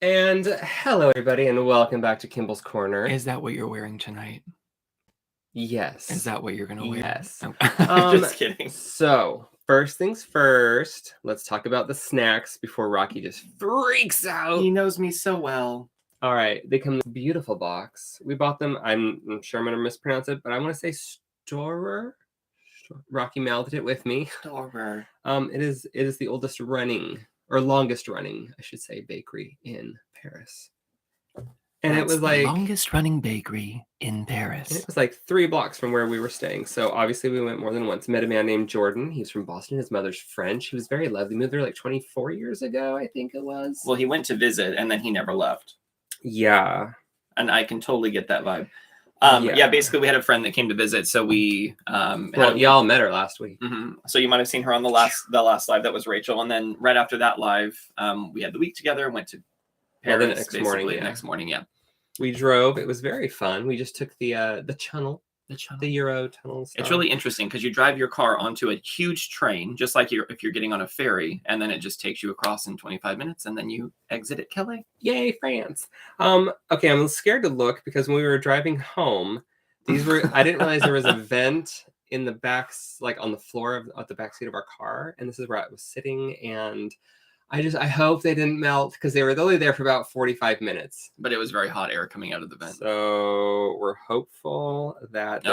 And hello, everybody, and welcome back to Kimball's Corner. Is that what you're wearing tonight? Yes. Is that what you're going to wear? Yes. Oh. Just kidding. So, first things first, let's talk about the snacks before Rocky just freaks out. He knows me so well. All right, they come in this beautiful box. We bought them. I'm sure I'm going to mispronounce it, but I want to say Stohrer. Rocky mouthed it with me. Stohrer. It is the oldest running, or longest running, I should say, bakery in Paris. And That's it was the like longest running bakery in Paris. And it was like 3 blocks from where we were staying. So obviously we went more than once. Met a man named Jordan. He's from Boston. His mother's French. He was very lovely. Moved there like 24 years ago, I think it was. Well, he went to visit and then he never left. Yeah. And I can totally get that vibe. Yeah. Yeah, basically we had a friend that came to visit, so we well, y'all met her last week. Mm-hmm. So you might have seen her on the last live. That was Rachel, and then right after that live, we had the week together. Went to Paris the next morning. The next morning, yeah. We drove. It was very fun. We just took the tunnel, the Euro tunnel. It's really interesting because you drive your car onto a huge train, just like if you're getting on a ferry, and then it just takes you across in 25 minutes, and then you exit at Calais. Yay, France! Okay, I'm scared to look because when we were driving home, these were. I didn't realize there was a vent in the back, like on the floor of the back seat of our car, and this is where I was sitting, and I hope they didn't melt because they were only there for about 45 minutes. But it was very hot air coming out of the vent. So we're hopeful that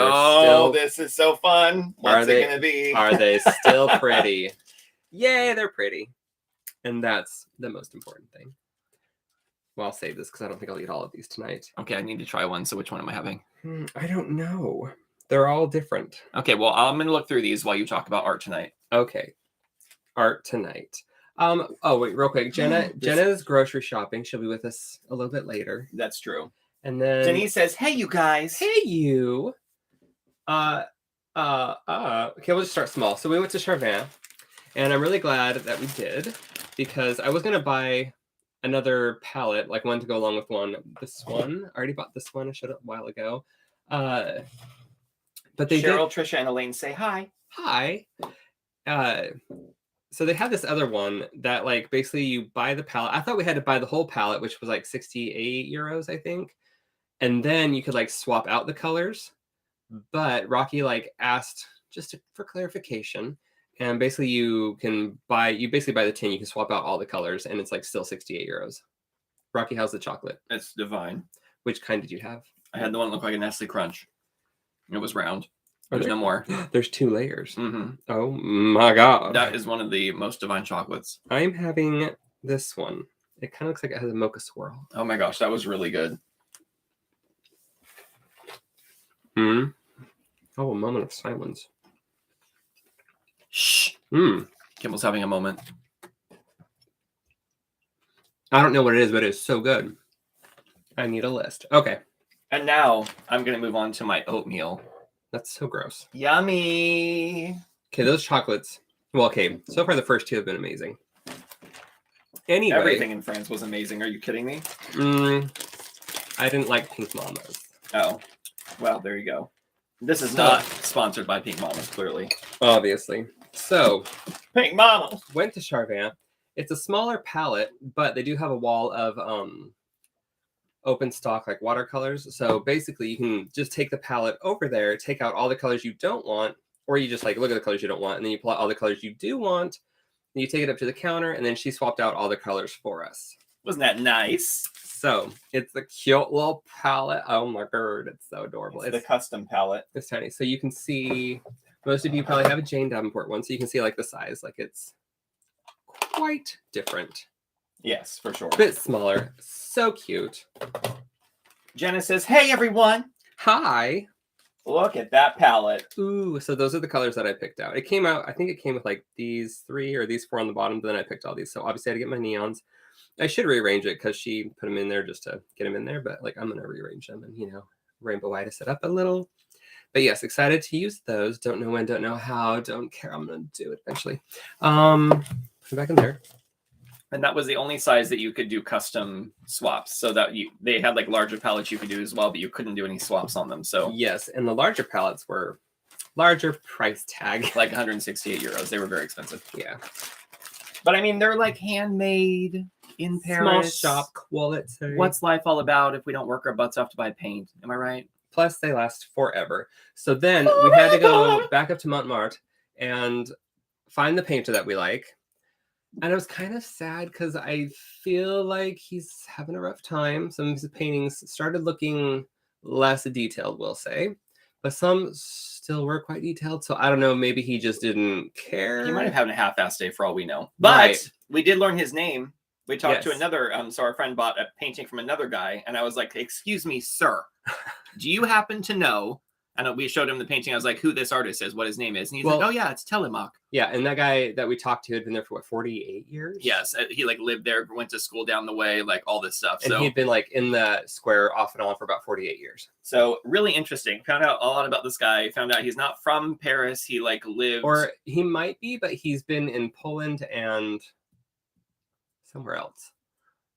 this is so fun. What's it gonna be? Are they still pretty? Yay, they're pretty. And that's the most important thing. Well, I'll save this because I don't think I'll eat all of these tonight. Okay, I need to try one. So which one am I having? I don't know. They're all different. Okay, well, I'm going to look through these while you talk about art tonight. Okay. Art tonight. Oh, wait, real quick. Jenna's grocery shopping. She'll be with us a little bit later. That's true. And then Denise says, hey, you guys. Hey, you. Okay, we'll just start small. So we went to Charvin, and I'm really glad that we did because I was going to buy another palette, like one to go along with one. This one, I already bought this one. I showed it a while ago. But they Cheryl, Trisha, and Elaine say hi. Hi. So they had this other one that like basically you buy the palette. I thought we had to buy the whole palette, which was like 68 euros, I think. And then you could like swap out the colors. But Rocky like asked for clarification. And basically you basically buy the tin, you can swap out all the colors and it's like still 68 euros. Rocky, how's the chocolate? It's divine. Which kind did you have? I had the one that looked like a Nestle Crunch. It was round. There's no more. There's 2 layers. Mm-hmm. Oh my God. That is one of the most divine chocolates. I'm having this one. It kind of looks like it has a mocha swirl. Oh my gosh, that was really good. Oh, a moment of silence. Shh. Kimball's having a moment. I don't know what it is, but it's so good. I need a list. Okay. And now I'm going to move on to my oatmeal. That's so gross. Yummy. Okay, those chocolates. Well, okay. So far, the first 2 have been amazing. Anyway. Everything in France was amazing. Are you kidding me? I didn't like Pink Mamas. Oh. Well, there you go. This is not sponsored by Pink Mamas, clearly. Obviously. So. Pink Mamas. Went to Charvin. It's a smaller palette, but they do have a wall of open stock like watercolors. So basically you can just take the palette over there, take out all the colors you don't want, or you just like look at the colors you don't want and then you pull out all the colors you do want, and you take it up to the counter, and then she swapped out all the colors for us. Wasn't that nice? So it's a cute little palette. Oh my God, it's so adorable. It's the custom palette. It's tiny. So you can see, most of you probably have a Jane Davenport one, so you can see like the size, like it's quite different. Yes, for sure. A bit smaller. So cute. Jenna says, hey, everyone. Hi. Look at that palette. Ooh, so those are the colors that I picked out. It came out, I think it came with like these 3 or these 4 on the bottom, but then I picked all these. So obviously I had to get my neons. I should rearrange it because she put them in there just to get them in there, but like I'm going to rearrange them and, rainbow white it up a little. But yes, excited to use those. Don't know when, don't know how, don't care. I'm going to do it eventually. Put it back in there. And that was the only size that you could do custom swaps. So that they had like larger palettes you could do as well, but you couldn't do any swaps on them. So yes, and the larger palettes were larger price tag. Like 168 euros. They were very expensive. Yeah. But I mean, they're like handmade. in Small Paris. shop quality. What's life all about if we don't work our butts off to buy paint? Am I right? Plus, they last forever. So then we had to go back up to Montmartre and find the painter that we like. And I was kind of sad because I feel like he's having a rough time. Some of his paintings started looking less detailed, we'll say. But some still were quite detailed. So I don't know, maybe he just didn't care. He might have had a half-assed day for all we know. But we did learn his name. We talked to another, so our friend bought a painting from another guy, and I was like, excuse me, sir, do you happen to know, and we showed him the painting, I was like, who this artist is, what his name is, and he's like, oh yeah, it's Telemaque. Yeah, and that guy that we talked to had been there for, what, 48 years? Yes, he like lived there, went to school down the way, like all this stuff. And he'd been like in the square off and on for about 48 years. So really interesting. Found out a lot about this guy. Found out he's not from Paris. He like lived... Or he might be, but he's been in Poland and somewhere else.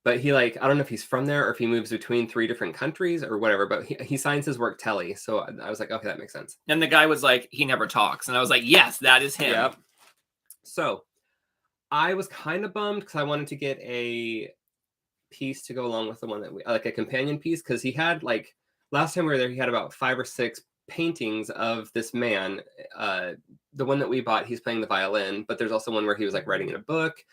But he like, I don't know if he's from there or if he moves between 3 different countries or whatever, but he signs his work Telly. So I was like, okay, that makes sense. And the guy was like, he never talks. And I was like, yes, that is him. Yep. So I was kind of bummed because I wanted to get a piece to go along with the one that we, like a companion piece. Because he had like, last time we were there, he had about 5 or 6 paintings of this man. The one that we bought, he's playing the violin, but there's also one where he was like writing in a book.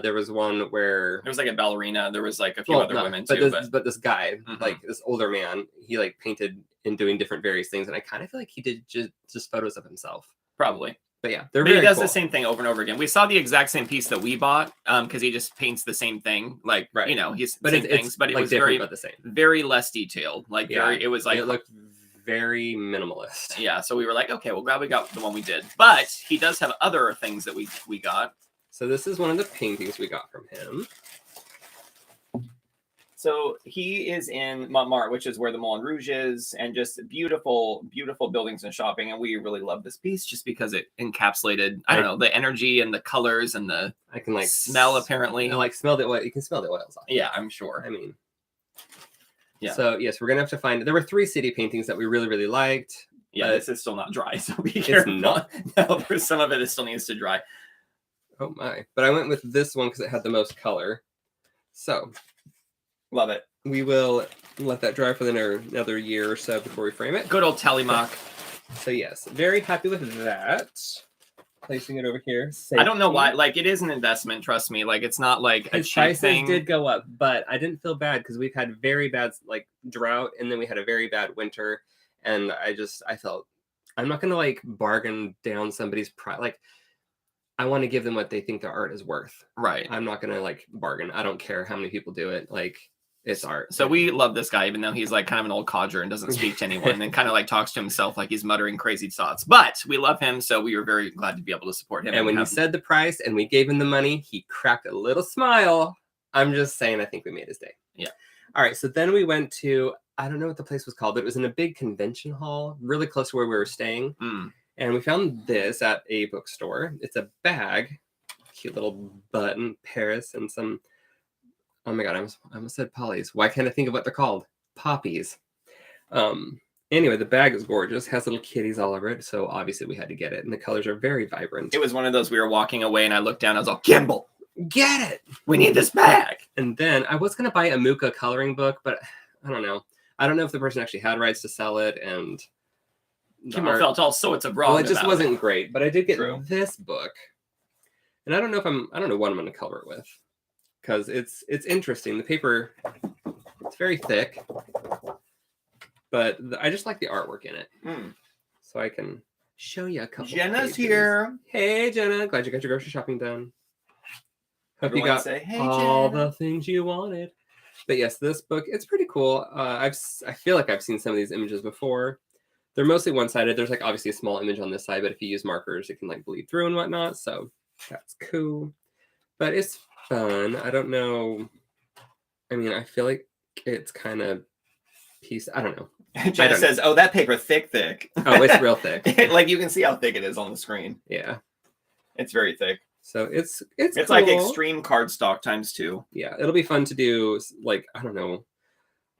There was one where there was like a ballerina. There was like a few other women too. But this guy, like this older man, he like painted and doing different various things, and I kind of feel like he did just photos of himself. Probably. But yeah, but he does the same thing over and over again. We saw the exact same piece that we bought because he just paints the same thing. Like, you know, he's same things, but it like was very, but the same. Very less detailed. Like, it was like... It looked very minimalist. Yeah, so we were like, okay, well, glad we got the one we did. But he does have other things that we got. So this is one of the paintings we got from him. So he is in Montmartre, which is where the Moulin Rouge is, and just beautiful, beautiful buildings and shopping. And we really love this piece just because it encapsulated, I don't know, the energy and the colors and the I can like smell apparently. I like smell the oil. You can smell the oils off. Yeah, I'm sure. I mean, yeah. So yes, we're gonna have to find. There were 3 city paintings that we really, really liked. Yeah, this is still not dry, so be careful. It's not. No, for some of it, it still needs to dry. Oh my! But I went with this one because it had the most color. So, love it. We will let that dry for another year or so before we frame it. Good old Telemaque. So yes, very happy with that. Placing it over here. I don't know why. Like, it is an investment. Trust me. Like, it's not like a cheap prices thing. Did go up, but I didn't feel bad because we've had very bad like drought, and then we had a very bad winter, and I felt I'm not gonna like bargain down somebody's price. Like, I want to give them what they think their art is worth. Right. I'm not gonna like bargain. I don't care how many people do it. Like, it's art. So we love this guy, even though he's like kind of an old codger and doesn't speak to anyone and kind of like talks to himself like he's muttering crazy thoughts. But we love him, so we were very glad to be able to support him. And when he said the price and we gave him the money, he cracked a little smile. I'm just saying, I think we made his day. Yeah. All right. So then we went to, I don't know what the place was called, but it was in a big convention hall, really close to where we were staying. And we found this at a bookstore. It's a bag, cute little button, Paris, and some, oh my God, I almost said polys. Why can't I think of what they're called? Poppies. Anyway, the bag is gorgeous, has little kitties all over it. So obviously we had to get it. And the colors are very vibrant. It was one of those, we were walking away and I looked down, I was all, Kimball, get it. We need this bag. And then I was going to buy a Muka coloring book, but I don't know. I don't know if the person actually had rights to sell it. And Kimball felt all sorts of wrong. Well, it just wasn't great, but I did get this book. And I don't know what I'm going to color it with. Because it's interesting. The paper, it's very thick. But I just like the artwork in it. So I can show you a couple. Jenna's here. Hey, Jenna. Glad you got your grocery shopping done. Hope Everyone you got say, hey, all Jenna. the things you wanted. But yes, this book, it's pretty cool. I feel like I've seen some of these images before. They're mostly one-sided. There's like obviously a small image on this side, but if you use markers, it can like bleed through and whatnot. So that's cool. But it's fun. I don't know. I mean, I feel like it's kind of I don't know. Jenna says, "Oh, that paper thick." Oh, it's real thick. Like you can see how thick it is on the screen. Yeah, it's very thick. So it's cool. Like extreme cardstock times 2. Yeah, it'll be fun to do. Like, I don't know,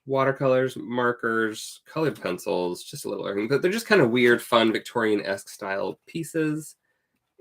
watercolors, markers, colored pencils, just a little everything. But they're just kind of weird, fun Victorian-esque style pieces.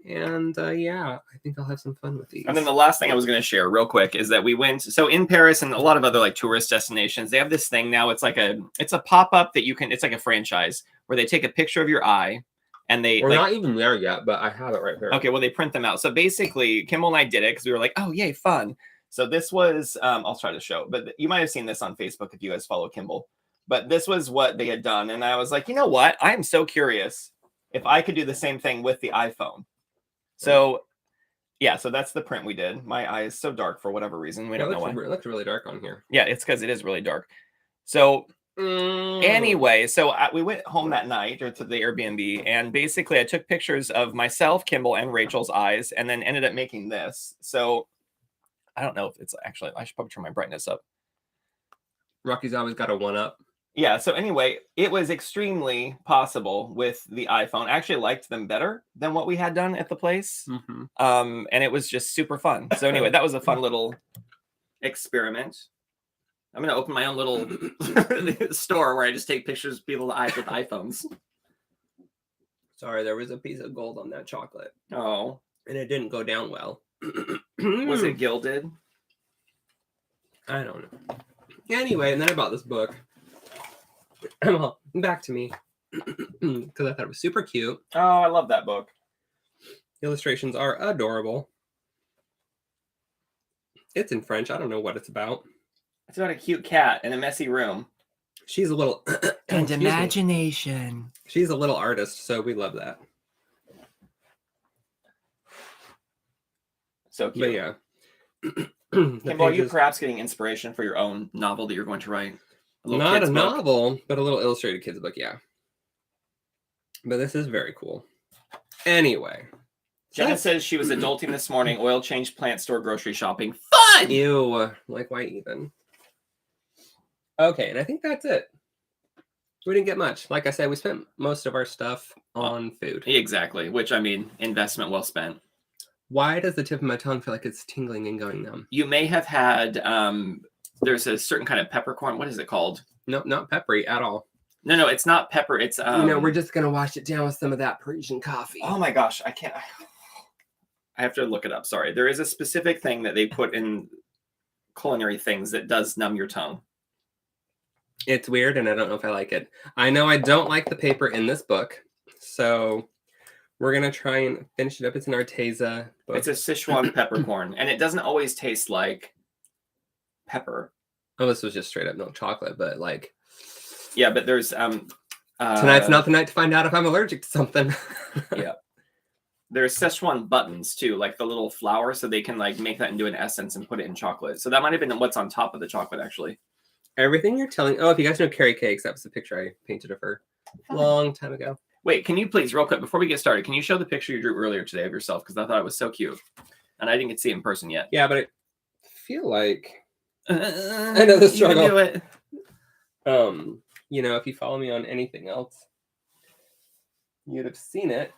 And yeah, I think I'll have some fun with these. And then the last thing I was going to share real quick is that we went, so in Paris and a lot of other like tourist destinations, they have this thing now. It's like it's a pop-up that you can, it's like a franchise where they take a picture of your eye and we're not even there yet, but I have it right here. Okay, well, they print them out. So basically, Kimball and I did it because we were like, oh, yay, fun. So this was, I'll try to show, but you might have seen this on Facebook if you guys follow Kimball. But this was what they had done. And I was like, you know what? I am so curious if I could do the same thing with the iPhone. So, yeah, so that's the print we did. My eye is so dark for whatever reason. We don't know why. It looks really dark on here. Yeah, it's because it is really dark. So anyway, so we went home that night or to the Airbnb, and basically I took pictures of myself, Kimball, and Rachel's eyes, and then ended up making this. So I don't know if it's actually, I should probably turn my brightness up. Rocky's always got a 1-up. Yeah, so anyway, it was extremely possible with the iPhone. I actually liked them better than what we had done at the place. And it was just super fun. So anyway, that was a fun little experiment. I'm going to open my own little store where I just take pictures of people with iPhones. Sorry, there was a piece of gold on that chocolate. Oh. And it didn't go down well. Was it gilded? I don't know. Anyway, and then I bought this book. Well, back to me. Because I thought it was super cute. Oh, I love that book. The illustrations are adorable. It's in French. I don't know what it's about. It's about a cute cat in a messy room. She's a little... and imagination. She's a little artist, so we love that. So cute. But yeah. Kimball, are you perhaps getting inspiration for your own novel that you're going to write? Not a novel, but a little illustrated kids book, yeah. But this is very cool. Anyway. Jenna says she was adulting this morning, oil change, plant store, grocery shopping. Fun! Ew. Like, why even? Okay, and I think that's it. We didn't get much. Like I said, we spent most of our stuff on food. Exactly, which, I mean, investment well spent. Why does the tip of my tongue feel like it's tingling and going numb? You may have had, there's a certain kind of peppercorn. What is it called? No, not peppery at all. No, it's not pepper. It's, we're just going to wash it down with some of that Parisian coffee. Oh my gosh, I can't. I have to look it up. Sorry. There is a specific thing that they put in culinary things that does numb your tongue. It's weird, and I don't know if I like it. I know I don't like the paper in this book, so we're going to try and finish it up. It's an Arteeza book. It's a Sichuan peppercorn, and it doesn't always taste like pepper. Oh, this was just straight up milk chocolate, but like... Yeah, but there's... tonight's not the night to find out if I'm allergic to something. Yeah. There's Szechuan buttons too, like the little flour, so they can like make that into an essence and put it in chocolate. So that might have been what's on top of the chocolate, actually. Everything you're telling... Oh, if you guys know Carrie Cakes, that was the picture I painted of her a long time ago. Wait, can you please, real quick, before we get started, can you show the picture you drew earlier today of yourself? Because I thought it was so cute. And I didn't get to see it in person yet. Yeah, but I feel like... I know the struggle. You can do it. You know, if you follow me on anything else, you'd have seen it.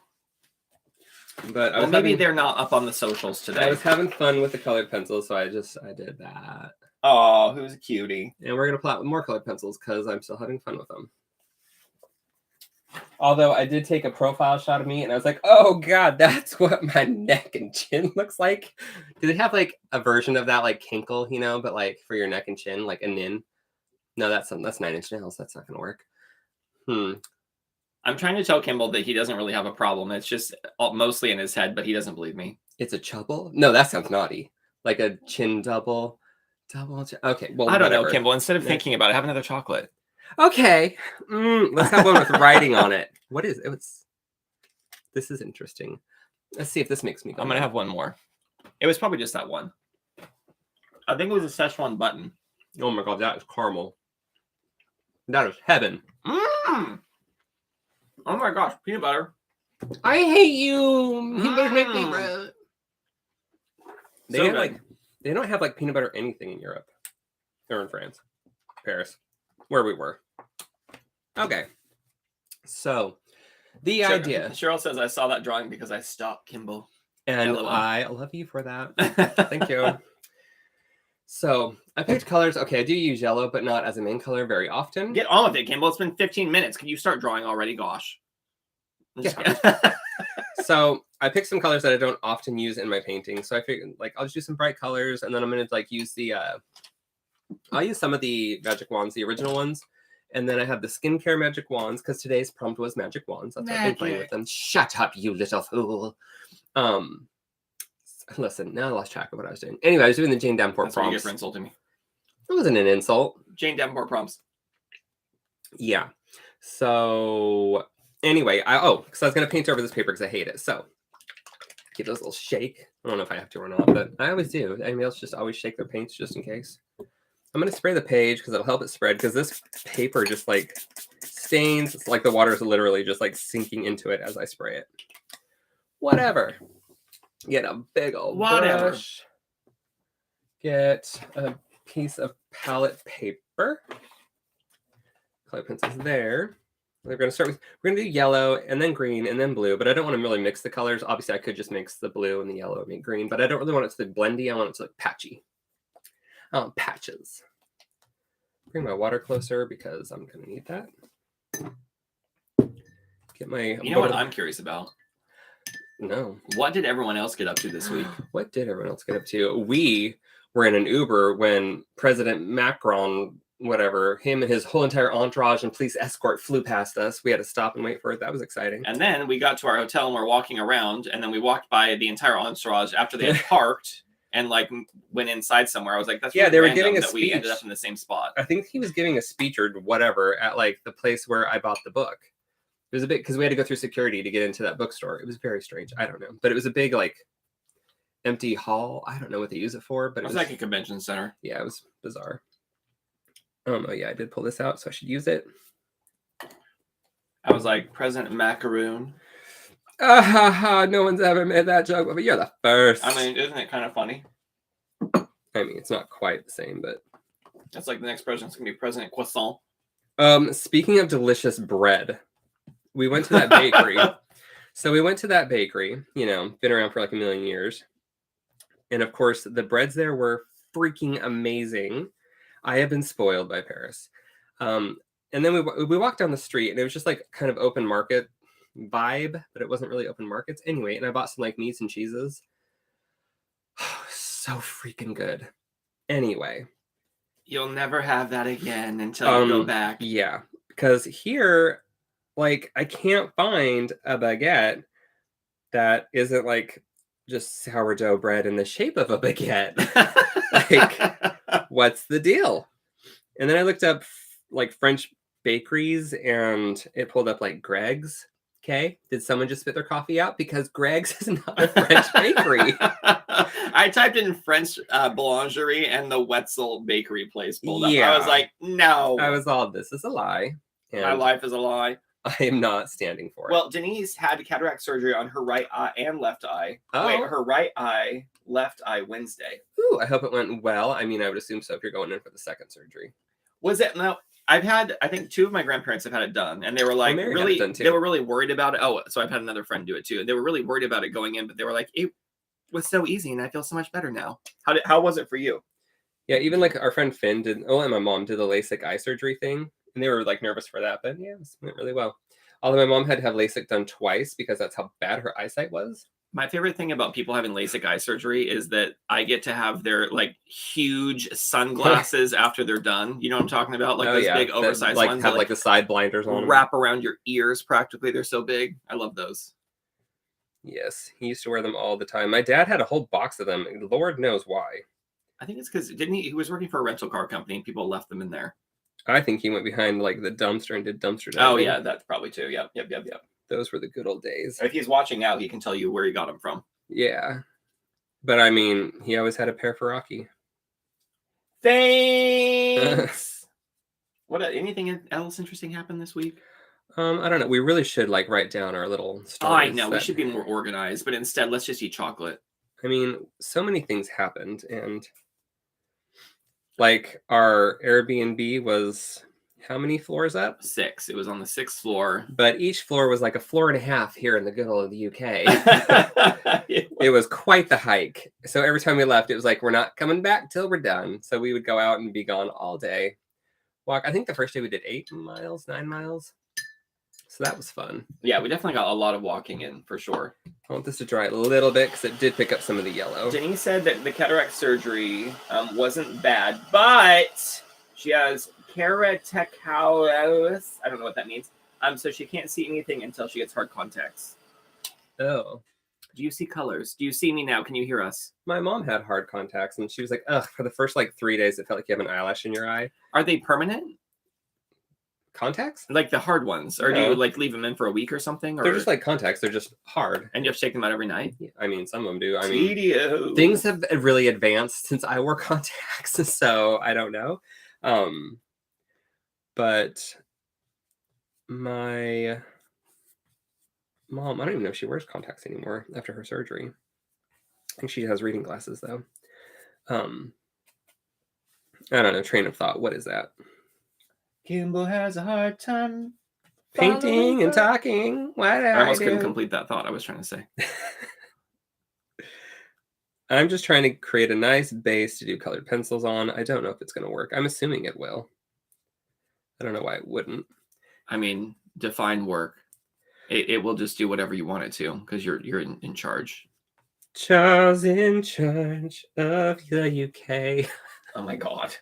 But I was maybe they're not up on the socials today. I was having fun with the colored pencils, so I did that. Oh, who's a cutie? And we're gonna plot with more colored pencils because I'm still having fun with them. Although I did take a profile shot of me, and I was like, "Oh God, that's what my neck and chin looks like." Do they have like a version of that, like kinkle, you know, but like for your neck and chin, like a nin? No, that's 9 Inch Nails. That's not gonna work. I'm trying to tell Kimball that he doesn't really have a problem. It's just mostly in his head, but he doesn't believe me. It's a chubble? No, that sounds naughty. Like a chin double. Okay, well, I don't know, Kimball. Instead of thinking about it, have another chocolate. Okay. Let's have one with writing on it. What is it? This is interesting. Let's see if this makes me go. I'm going to have one more. It was probably just that one. I think it was a Szechuan button. Oh my God, that is caramel. That is heaven. Oh my gosh, peanut butter. I hate you. Peanut butter's my favorite. They don't have like peanut butter anything in Europe. Or in France. Paris. Where we were. Okay. So the idea. Cheryl says I saw that drawing because I stalked Kimball. And LOL. I love you for that. Thank you. So I picked colors. Okay, I do use yellow, but not as a main color very often. Get on with it, Kimball. It's been 15 minutes. Can you start drawing already? Gosh. Yeah. So I picked some colors that I don't often use in my painting. So I figured like I'll just do some bright colors, and then I'm gonna like use the I'll use some of the magic wands, the original ones. And then I have the skincare magic wands because today's prompt was magic wands. That's why I've been playing with them. Shut up, you little fool. Listen, now I lost track of what I was doing. Anyway, I was doing the Jane Davenport prompts. What you get for insulting me. It wasn't an insult. Jane Davenport prompts. Yeah. So anyway, because I was gonna paint over this paper because I hate it. So give those a little shake. I don't know if I have to or not, but I always do. Anybody else just always shake their paints just in case. I'm going to spray the page because it'll help it spread, because this paper just like stains. It's like the water is literally just like sinking into it as I spray it. Whatever. Get a big old brush. Get a piece of palette paper. Color pencils there. We're going to do yellow and then green and then blue, but I don't want to really mix the colors. Obviously, I could just mix the blue and the yellow and make green, but I don't really want it to be blendy. I want it to look patchy. Patches. Bring my water closer because I'm going to need that. Get my... You know what I'm curious about? No. What did everyone else get up to this week? What did everyone else get up to? We were in an Uber when President Macron, whatever, him and his whole entire entourage and police escort flew past us. We had to stop and wait for it. That was exciting. And then we got to our hotel and we're walking around, and then we walked by the entire entourage after they had parked. And like went inside somewhere. I was like, that's really they were giving a that speech. We ended up in the same spot. I think he was giving a speech or whatever at like the place where I bought the book. It was a bit because we had to go through security to get into that bookstore. It was very strange. I don't know, but it was a big like empty hall. I don't know what they use it for, but it was like a convention center. Yeah, it was bizarre. Oh yeah, I did pull this out, so I should use it. I was like, President Macaroon. No one's ever made that joke, but you're the first. I mean, isn't it kind of funny? I mean, it's not quite the same, but that's like the next president's gonna be President Croissant. Speaking of delicious bread, we went to that bakery. So we went to that bakery, you know, been around for like a million years. And of course, the breads there were freaking amazing. I have been spoiled by Paris. And then we walked down the street, and it was just like kind of open market vibe, but it wasn't really open markets anyway. And I bought some like meats and cheeses. So freaking good. Anyway, you'll never have that again until you go back. Yeah, because here, like, I can't find a baguette that isn't like just sourdough bread in the shape of a baguette. Like, what's the deal? And then I looked up like French bakeries, and it pulled up like Greg's. Okay, did someone just spit their coffee out? Because Greg's is not a French bakery. I typed in French boulangerie, and the Wetzel bakery place pulled up. I was like, no. I was all, this is a lie. And my life is a lie. I am not standing for it. Well, Denise had cataract surgery on her right eye and left eye. Oh. Wait, her right eye, left eye Wednesday. Ooh, I hope it went well. I mean, I would assume so if you're going in for the second surgery. Was it? No. I think 2 of my grandparents have had it done, and they were like they were really worried about it. Oh, so I've had another friend do it too. They were really worried about it going in, but they were like, it was so easy, and I feel so much better now. How was it for you? Yeah, even like our friend Finn did. Oh, and my mom did the LASIK eye surgery thing, and they were like nervous for that, but yeah, it went really well. Although my mom had to have LASIK done twice because that's how bad her eyesight was. My favorite thing about people having LASIK eye surgery is that I get to have their like huge sunglasses after they're done. You know what I'm talking about? Like those big oversized like, ones. Have like the side blinders on them. Wrap around your ears practically. They're so big. I love those. Yes, he used to wear them all the time. My dad had a whole box of them. Lord knows why. I think it's because he was working for a rental car company and people left them in there. I think he went behind like the dumpster and did dumpster diving. Oh yeah, that's probably too. Yep. Those were the good old days. If he's watching now, he can tell you where he got them from. Yeah. But I mean, he always had a pair for Rocky. Thanks. Anything else interesting happened this week? I don't know. We really should like write down our little stories. I know. We should be more organized, but instead, let's just eat chocolate. I mean, so many things happened, and like our Airbnb was how many floors up? 6. It was on the 6th floor. But each floor was like a floor and a half here in the good old UK. It was quite the hike. So every time we left, it was like, we're not coming back till we're done. So we would go out and be gone all day. Walk. I think the first day we did 8 miles, 9 miles. So that was fun. Yeah, we definitely got a lot of walking in for sure. I want this to dry a little bit because it did pick up some of the yellow. Denise said that the cataract surgery wasn't bad, but she has keratoconus. I don't know what that means. So she can't see anything until she gets hard contacts. Oh. Do you see colors? Do you see me now? Can you hear us? My mom had hard contacts, and she was like, ugh, for the first, 3 days, it felt like you have an eyelash in your eye. Are they permanent? Contacts? Like the hard ones? Or do you, leave them in for a week or something? Or... They're just like contacts. They're just hard. And you have to take them out every night? Yeah, I mean, some of them do. I mean, things have really advanced since I wore contacts, so I don't know. But my mom, I don't even know if she wears contacts anymore after her surgery. I think she has reading glasses, though. I don't know. Train of thought. What is that? Kimball has a hard time painting and talking. What I almost couldn't complete that thought I was trying to say. I'm just trying to create a nice base to do colored pencils on. I don't know if it's going to work. I'm assuming it will. I don't know why it wouldn't. I mean, define work. It will just do whatever you want it to because you're in charge. Charles in charge of the UK. Oh my God.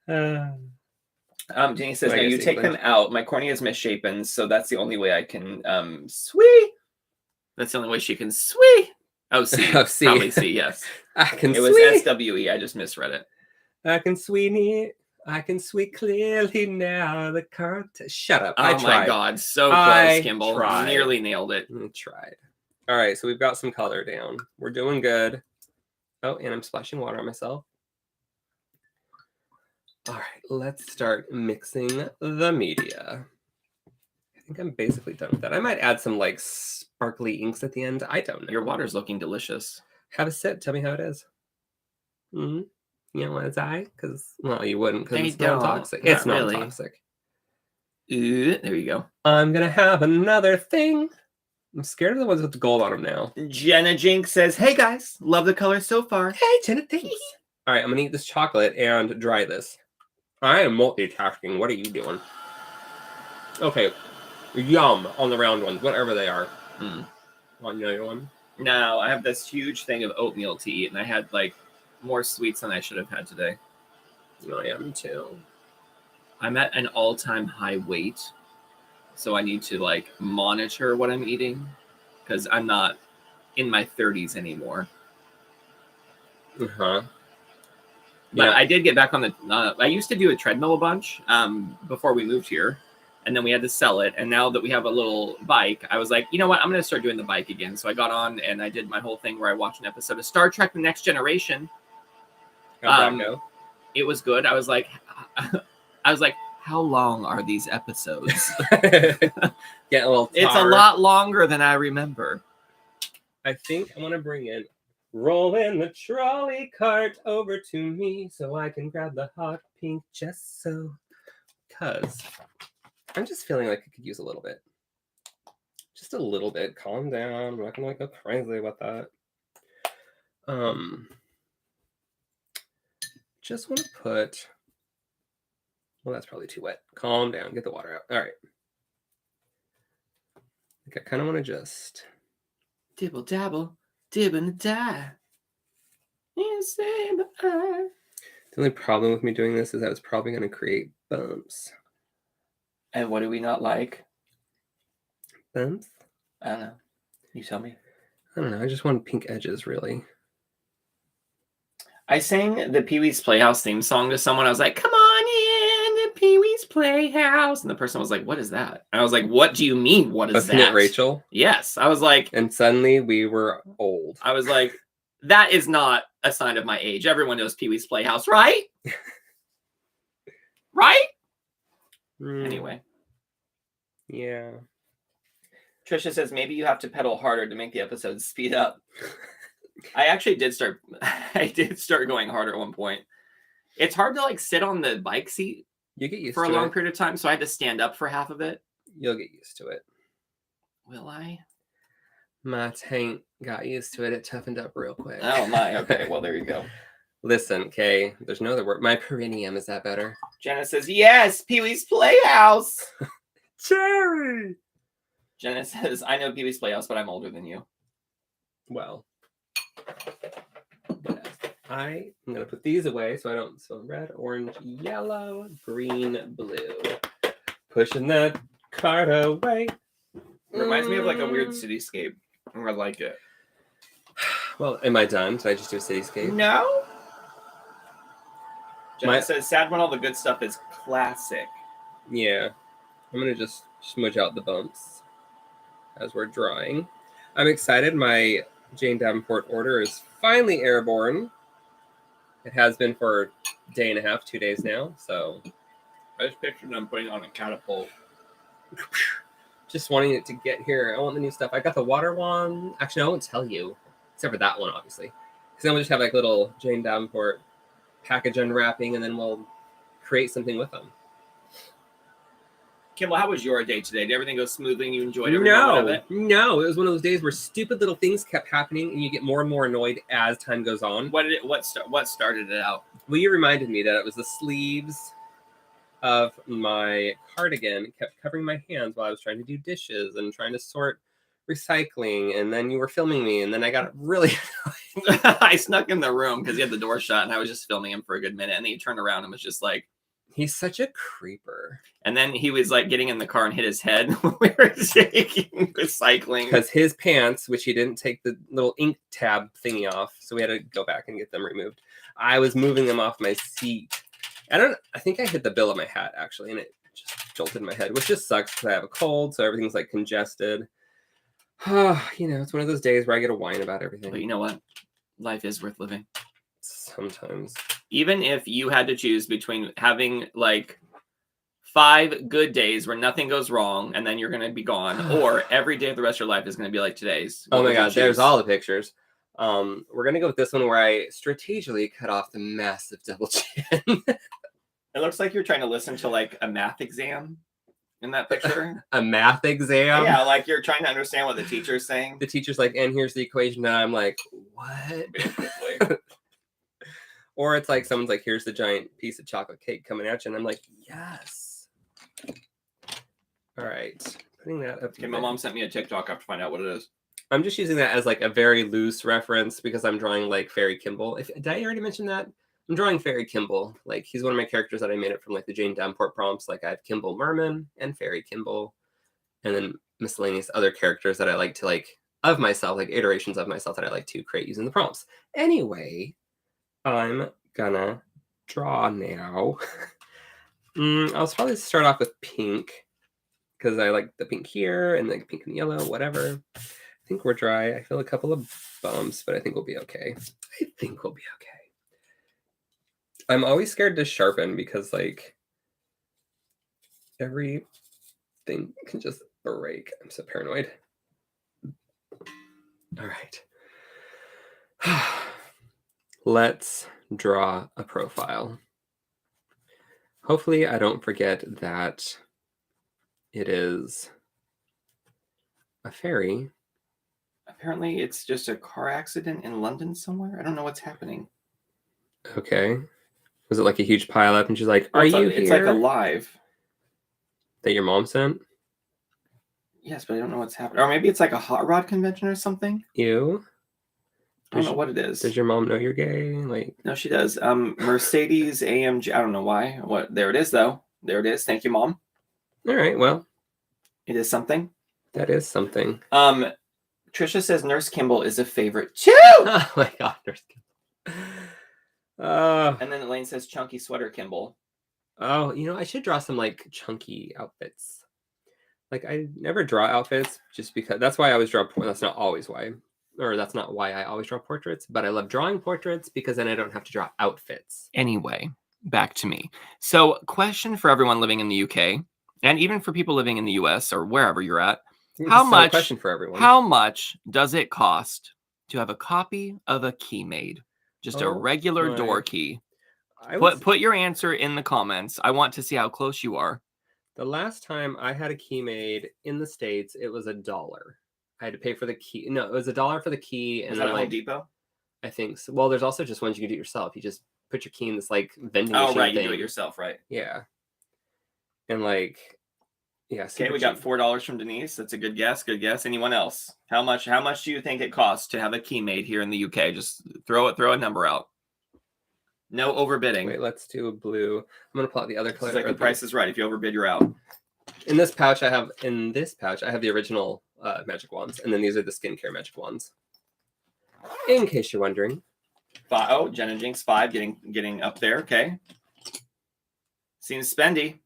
Denise says, no, you take them out. My cornea is misshapen, so that's the only way I can sweet. That's the only way she can sweet. Oh, see. Oh, see. Probably see, yes. I can It was SWE. I just misread it. I can sweet clearly now. The contest. Shut up. Oh my God. So close, Kimball. Nearly nailed it. I tried. All right, so we've got some color down. We're doing good. Oh, and I'm splashing water on myself. All right, let's start mixing the media. I think I'm basically done with that. I might add some sparkly inks at the end. I don't know. Your water's looking delicious. Have a sip. Tell me how it is. You know what it's because well, you wouldn't because it's non-toxic. It's non-toxic. There you go. I'm gonna have another thing. I'm scared of the ones with the gold on them now. Jenna Jinx says, "Hey guys, love the color so far." Hey Jenna, thanks. All right, I'm gonna eat this chocolate and dry this. I am multitasking. What are you doing? Okay. Yum on the round ones, whatever they are. Want another one? No, I have this huge thing of oatmeal to eat, and I had more sweets than I should have had today. Oh yeah, me too. I'm at an all-time high weight, so I need to monitor what I'm eating because I'm not in my 30s anymore. But yeah. I did get back on the. I used to do a treadmill a bunch before we moved here, and then we had to sell it. And now that we have a little bike, I was like, you know what? I'm going to start doing the bike again. So I got on and I did my whole thing where I watched an episode of Star Trek: The Next Generation. How'd that go? It was good. I was like, how long are these episodes? Getting a little tired. It's a lot longer than I remember. I think I want to bring in. Rolling the trolley cart over to me so I can grab the hot pink gesso. Because I'm just feeling like I could use a little bit. Just a little bit. Calm down. I'm not going to go crazy about that. Just want to put... Well, that's probably too wet. Calm down. Get the water out. All right. I kind of want to just... Dibble dabble. Dib and die. The only problem with me doing this is that it's probably going to create bumps. And what do we not like? Bumps? I don't know. You tell me. I don't know. I just want pink edges, really. I sang the Pee-wee's Playhouse theme song to someone. I was like, come on in the Pee-wee's Playhouse. And the person was like, what is that? And I was like, what do you mean, what is that? Wasn't it Rachel? Yes. I was like... And suddenly we were old. I was like, that is not a sign of my age. Everyone knows Pee-wee's Playhouse, right? Right? Anyway. Yeah. Trisha says, maybe you have to pedal harder to make the episodes speed up. I actually did start going harder at one point. It's hard to sit on the bike seat you get used for to a long it. period of time, so I had to stand up for half of it. You'll get used to it. Will I? My tank got used to it. It toughened up real quick. Oh my, okay, well there you go. Listen, Kay, there's no other word. My perineum, is that better? Jenna says, yes, Pee-wee's Playhouse. Cherry. Jenna says, I know Pee-wee's Playhouse, but I'm older than you. Well, I am going to put these away so I don't spill red, orange, yellow, green, blue. Pushing that card away. Reminds me of like a weird cityscape. I like it. Well, am I done? Did I just do a cityscape? No. Jenna says, sad when all the good stuff is classic. Yeah. I'm going to just smudge out the bumps as we're drawing. I'm excited. My Jane Davenport order is finally airborne. It has been for a day and a half, 2 days now. So I just pictured them putting on a catapult. Just wanting it to get here. I want the new stuff. I got the water one. Actually, I won't tell you. Except for that one, obviously. Because then we'll just have like little Jane Davenport package unwrapping, and then we'll create something with them. Kimball, how was your day today? Did everything go smoothly and you enjoyed every moment of it? No. It was one of those days where stupid little things kept happening, and you get more and more annoyed as time goes on. What started it out? Well, you reminded me that it was the sleeves of my cardigan kept covering my hands while I was trying to do dishes and trying to sort recycling, and then you were filming me, and then I got really I snuck in the room because he had the door shut, and I was just filming him for a good minute, and then he turned around and was just like, he's such a creeper. And then he was like getting in the car and hit his head when we were taking recycling. Because his pants, which he didn't take the little ink tab thingy off, so we had to go back and get them removed. I was moving them off my seat. I think I hit the bill of my hat, actually, and it just jolted my head, which just sucks because I have a cold, so everything's like congested. It's one of those days where I get a whine about everything. But you know what? Life is worth living. Sometimes. Even if you had to choose between having like 5 good days where nothing goes wrong and then you're going to be gone, or every day of the rest of your life is going to be like today's. Oh my God, there's all the pictures. We're going to go with this one where I strategically cut off the massive double chin. It looks like you're trying to listen to like a math exam in that picture. A math exam? Yeah, like you're trying to understand what the teacher's saying. The teacher's like, and here's the equation, and I'm like, what? Basically. Or it's like someone's like, here's the giant piece of chocolate cake coming at you, and I'm like, yes. All right, putting that up. Okay, my mom sent me a TikTok. I have to find out what it is. I'm just using that as like a very loose reference because I'm drawing like Fairy Kimball. Did I already mention that? I'm drawing Fairy Kimball. Like, he's one of my characters that I made it from like the Jane Davenport prompts. Like, I have Kimball Merman and Fairy Kimball, and then miscellaneous other characters that I like to like of myself, like iterations of myself that I like to create using the prompts. Anyway, I'm gonna draw now. I'll probably start off with pink because I like the pink here and the pink and yellow, whatever. I think we're dry. I feel a couple of bumps, but I think we'll be okay. I'm always scared to sharpen because like everything can just break. I'm so paranoid. All right. Let's draw a profile. Hopefully I don't forget that it is a fairy. Apparently it's just a car accident in London somewhere. I don't know what's happening. Okay. Was it like a huge pile up and she's like, are you here? It's like a live. That your mom sent? Yes, but I don't know what's happening. Or maybe it's like a hot rod convention or something. You? I don't know what it is. Does your mom know you're gay? Like, no, she does. Mercedes AMG. I don't know why. What? There it is, though. There it is. Thank you, Mom. All right. Well, it is something. That is something. Trisha says Nurse Kimball is a favorite too. Oh my God, Nurse Kimball. And then Elaine says chunky sweater Kimball. Oh, I should draw some like chunky outfits. Like, I never draw outfits just because that's why I always draw. That's not always why. Or that's not why I always draw portraits, but I love drawing portraits because then I don't have to draw outfits. Anyway, back to me. So, question for everyone living in the UK, and even for people living in the US or wherever you're at, how much does it cost to have a copy of a key made? Just a regular door key. Put your answer in the comments. I want to see how close you are. The last time I had a key made in the States, it was $1. I had to pay for the key. No, it was $1 for the key. And was then that Home Depot? I think so. Well, there's also just ones you can do yourself. You just put your key in this like vending machine. Oh, right. You do it yourself, right? Yeah. And like, Yeah. Okay, we got $4 from Denise. That's a good guess. Good guess. Anyone else? How much do you think it costs to have a key made here in the UK? Just throw a number out. No overbidding. Wait, let's do a blue. I'm gonna pull out the other color. Like the price is right. If you overbid, you're out. In this pouch, I have the original magic wands, and then these are the skincare magic wands. In case you're wondering. Oh, Jen and Jinx 5 getting up there. Okay. Seems spendy.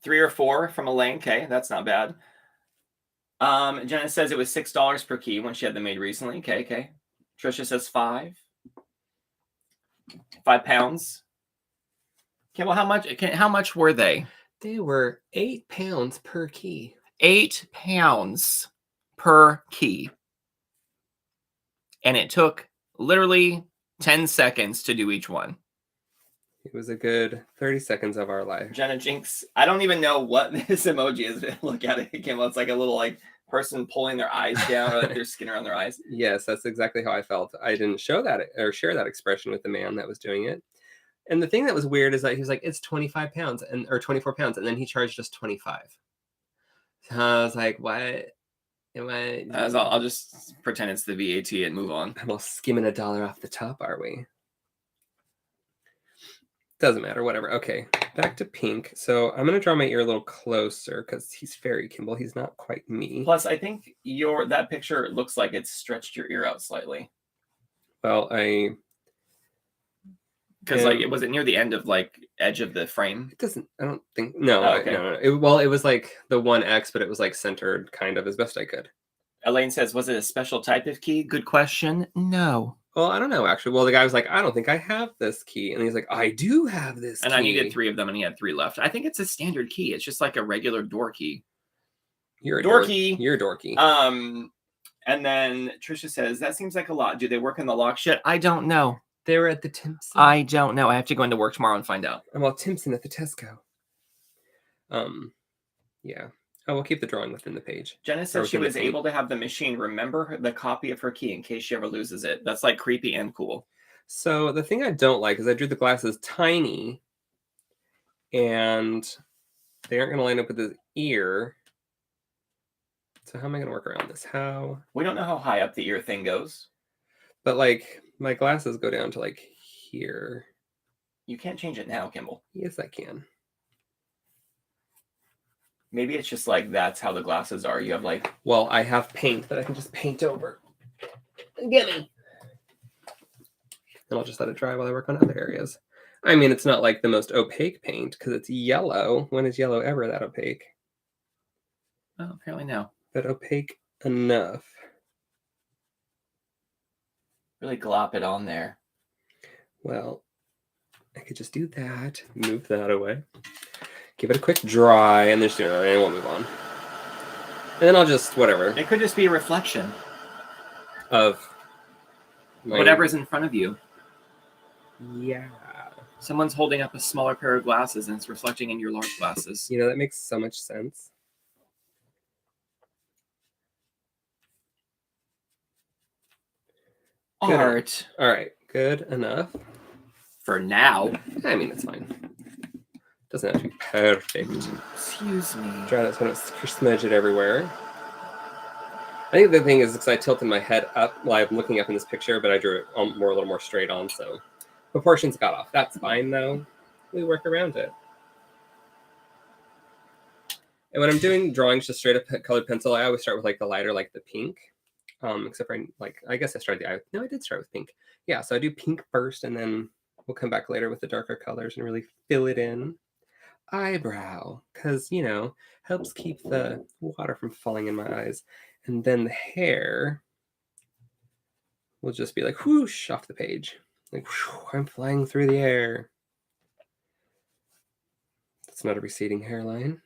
3 or 4 from Elaine. Okay, that's not bad. Jenna says it was $6 per key when she had them made recently. Okay. Trisha says 5. 5 pounds. Okay, well, how much were they? They were £8 per key. £8 per key. And it took literally 10 seconds to do each one. It was a good 30 seconds of our life. Jenna Jinx, I don't even know what this emoji is. Look at it, Kimball. It's like a little person pulling their eyes down or like their skin around their eyes. Yes, that's exactly how I felt. I didn't show that or share that expression with the man that was doing it. And the thing that was weird is that he was like, it's 25 pounds or 24 pounds. And then he charged us 25. So I was like, what? I'll just pretend it's the VAT and move on. I'm all skimming $1 off the top, are we? Doesn't matter, whatever. Okay, back to pink. So I'm going to draw my ear a little closer because he's fairy Kimball. He's not quite me. Plus, I think that picture looks like it's stretched your ear out slightly. Well, because was it near the end of edge of the frame? It doesn't. I don't think. No. Oh, okay. No. It was like the 1X, but it was like centered, kind of as best I could. Elaine says, "Was it a special type of key?" Good question. No. Well, I don't know actually. Well, the guy was like, "I don't think I have this key," and he's like, "I do have this." And key. I needed 3 of them, and he had 3 left. I think it's a standard key. It's just like a regular door key. You're a dorky. You're dorky. And then Trisha says, "That seems like a lot. Do they work in the lock shed?" I don't know. They were at the Timpson. I don't know. I have to go into work tomorrow and find out. I'm all Timpson at the Tesco. Yeah. Oh, we'll keep the drawing within the page. Jenna said she was able to have the machine remember the copy of her key in case she ever loses it. That's like creepy and cool. So the thing I don't like is I drew the glasses tiny, and they aren't going to line up with his ear. So how am I going to work around this? How? We don't know how high up the ear thing goes. But my glasses go down to here. You can't change it now, Kimball. Yes, I can. Maybe it's just that's how the glasses are. You have Well, I have paint that I can just paint over. Get me. And I'll just let it dry while I work on other areas. I mean, it's not like the most opaque paint because it's yellow. When is yellow ever that opaque? Oh, apparently no. But opaque enough. Really glop it on there. Well, I could just do that. Move that away. Give it a quick dry, and and we'll move on. And then I'll just whatever. It could just be a reflection of whatever's in front of you. Yeah. Someone's holding up a smaller pair of glasses, and it's reflecting in your large glasses. You know, that makes so much sense. Art. All right. Good enough. For now. I mean, it's fine. Doesn't have to be perfect. Excuse me. Try not to smudge it everywhere. I think the thing is because I tilted my head up while I'm looking up in this picture, but I drew it a little more straight on, so proportions got off. That's fine, though. We work around it. And when I'm doing drawings just straight up colored pencil, I always start with the lighter, the pink. Except for I guess I started I did start with pink. Yeah, so I do pink first, and then we'll come back later with the darker colors and really fill it in. Eyebrow, because helps keep the water from falling in my eyes. And then the hair will just be whoosh off the page. Whoosh, I'm flying through the air. That's not a receding hairline.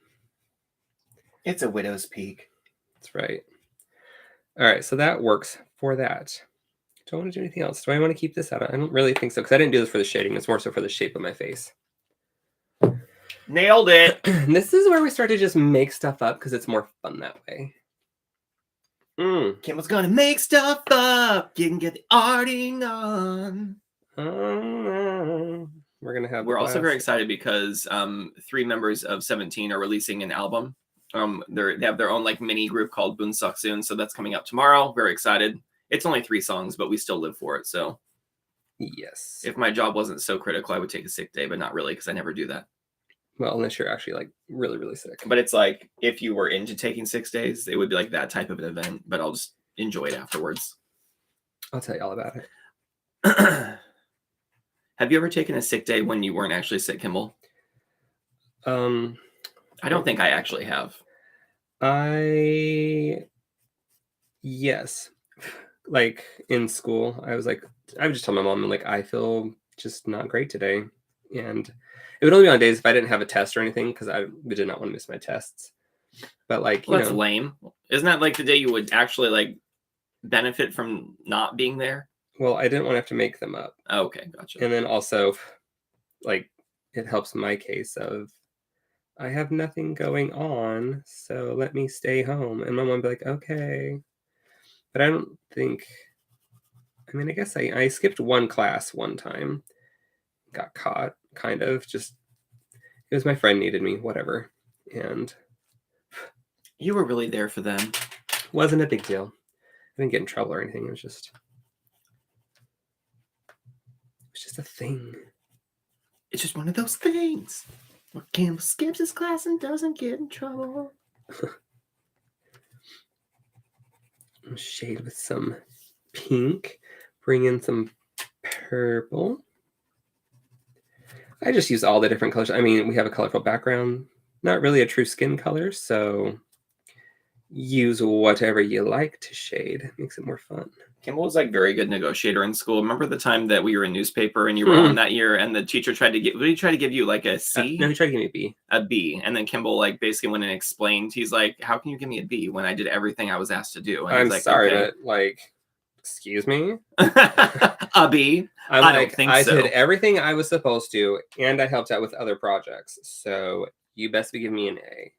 It's a widow's peak. That's right. All right, so that works for that. Do I want to do anything else? Do I want to keep this out? I don't really think so, because I didn't do this for the shading. It's more so for the shape of my face. Nailed it. This is where we start to just make stuff up, because it's more fun that way. Kimball's gonna make stuff up. You can get the arting on. We're gonna have. We're also very excited because 3 members of 17 are releasing an album. They have their own like mini group called Boonsaksoon, so that's coming up tomorrow. Very excited. It's only 3 songs, but we still live for it. So yes, if my job wasn't so critical, I would take a sick day, but not really because I never do that. Well, unless you're actually like really, really sick. But it's like if you were into taking 6 days, it would be like that type of an event. But I'll just enjoy it afterwards. I'll tell you all about it. Have you ever taken a sick day when you weren't actually sick, Kimball? I don't think I actually have. Yes. Like in school, I would just tell my mom, like, I feel just not great today. And it would only be on days if I didn't have a test or anything, because I did not want to miss my tests. But like, that's lame. Isn't that like the day you would actually like benefit from not being there? Well, I didn't want to have to make them up. Oh, okay, gotcha. And then also, like, it helps my case of I have nothing going on, so let me stay home. And my mom would be like, okay. But I don't think, I mean, I guess I skipped one class one time. Got caught, kind of. Just, it was my friend needed me, whatever. And you were really there for them. Wasn't a big deal. I didn't get in trouble or anything. It was just a thing. It's just one of those things. Campbell skips his class and doesn't get in trouble. Shade with some pink. Bring in some purple. I just use all the different colors. I mean, we have a colorful background. Not really a true skin color, so use whatever you like to shade. Makes it more fun. Kimball was like very good negotiator in school. Remember the time that we were in newspaper and you were on that year and the teacher tried to give you like a C? No, he tried to give me a B. A B. And then Kimball like basically went and explained. He's like, how can you give me a B when I did everything I was asked to do? And I'm like, sorry, okay. but like, excuse me? A B? I don't think so. I did everything I was supposed to, and I helped out with other projects. So you best be giving me an A.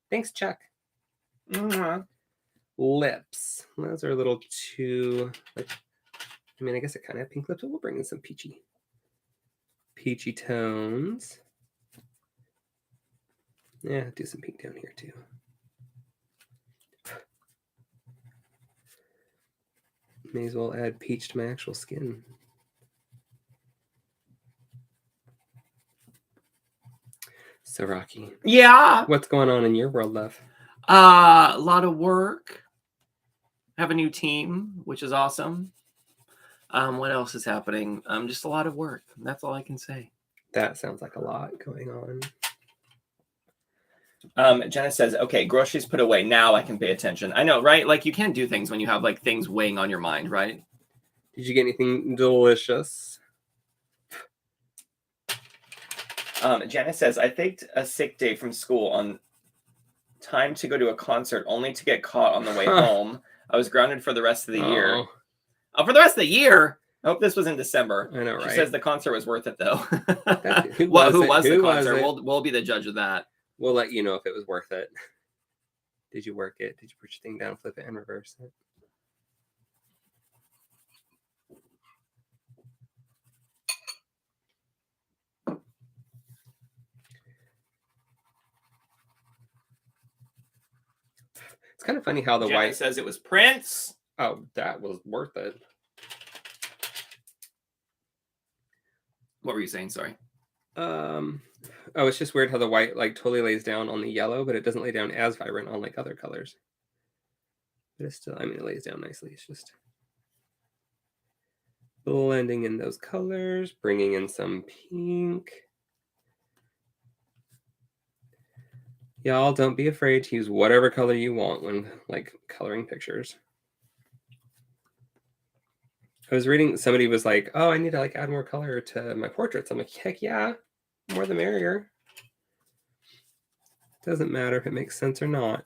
Thanks, Chuck. Mm-hmm. Lips. Those are a little too, like, I mean, I guess it kind of have pink lips, but we'll bring in some peachy tones. Yeah, do some pink down here too. May as well add peach to my actual skin. So Rocky. Yeah. What's going on in your world, love? A lot of work. Have a new team, which is awesome. What else is happening? Just a lot of work. That's all I can say. That sounds like a lot going on. Jenna says, okay, groceries put away. Now I can pay attention. I know, right? Like you can't do things when you have like things weighing on your mind, right? Did you get anything delicious? Jenna says, I faked a sick day from school on time to go to a concert only to get caught on the way home. I was grounded for the rest of the year. Oh, for the rest of the year? I hope this was in December. I know, right? She says the concert was worth it, though. Who was the concert? We'll be the judge of that. We'll let you know if it was worth it. Did you work it? Did you put your thing down, flip it, and reverse it? It's kind of funny how the white says it was Prince. Oh, that was worth it. What were you saying? Sorry. Oh, it's just weird how the white like totally lays down on the yellow, but it doesn't lay down as vibrant on like other colors. But it's still, I mean, it lays down nicely. It's just blending in those colors, bringing in some pink. Y'all, don't be afraid to use whatever color you want when like coloring pictures. I was reading, somebody was like, oh, I need to like add more color to my portraits. I'm like, heck yeah, more the merrier. Doesn't matter if it makes sense or not.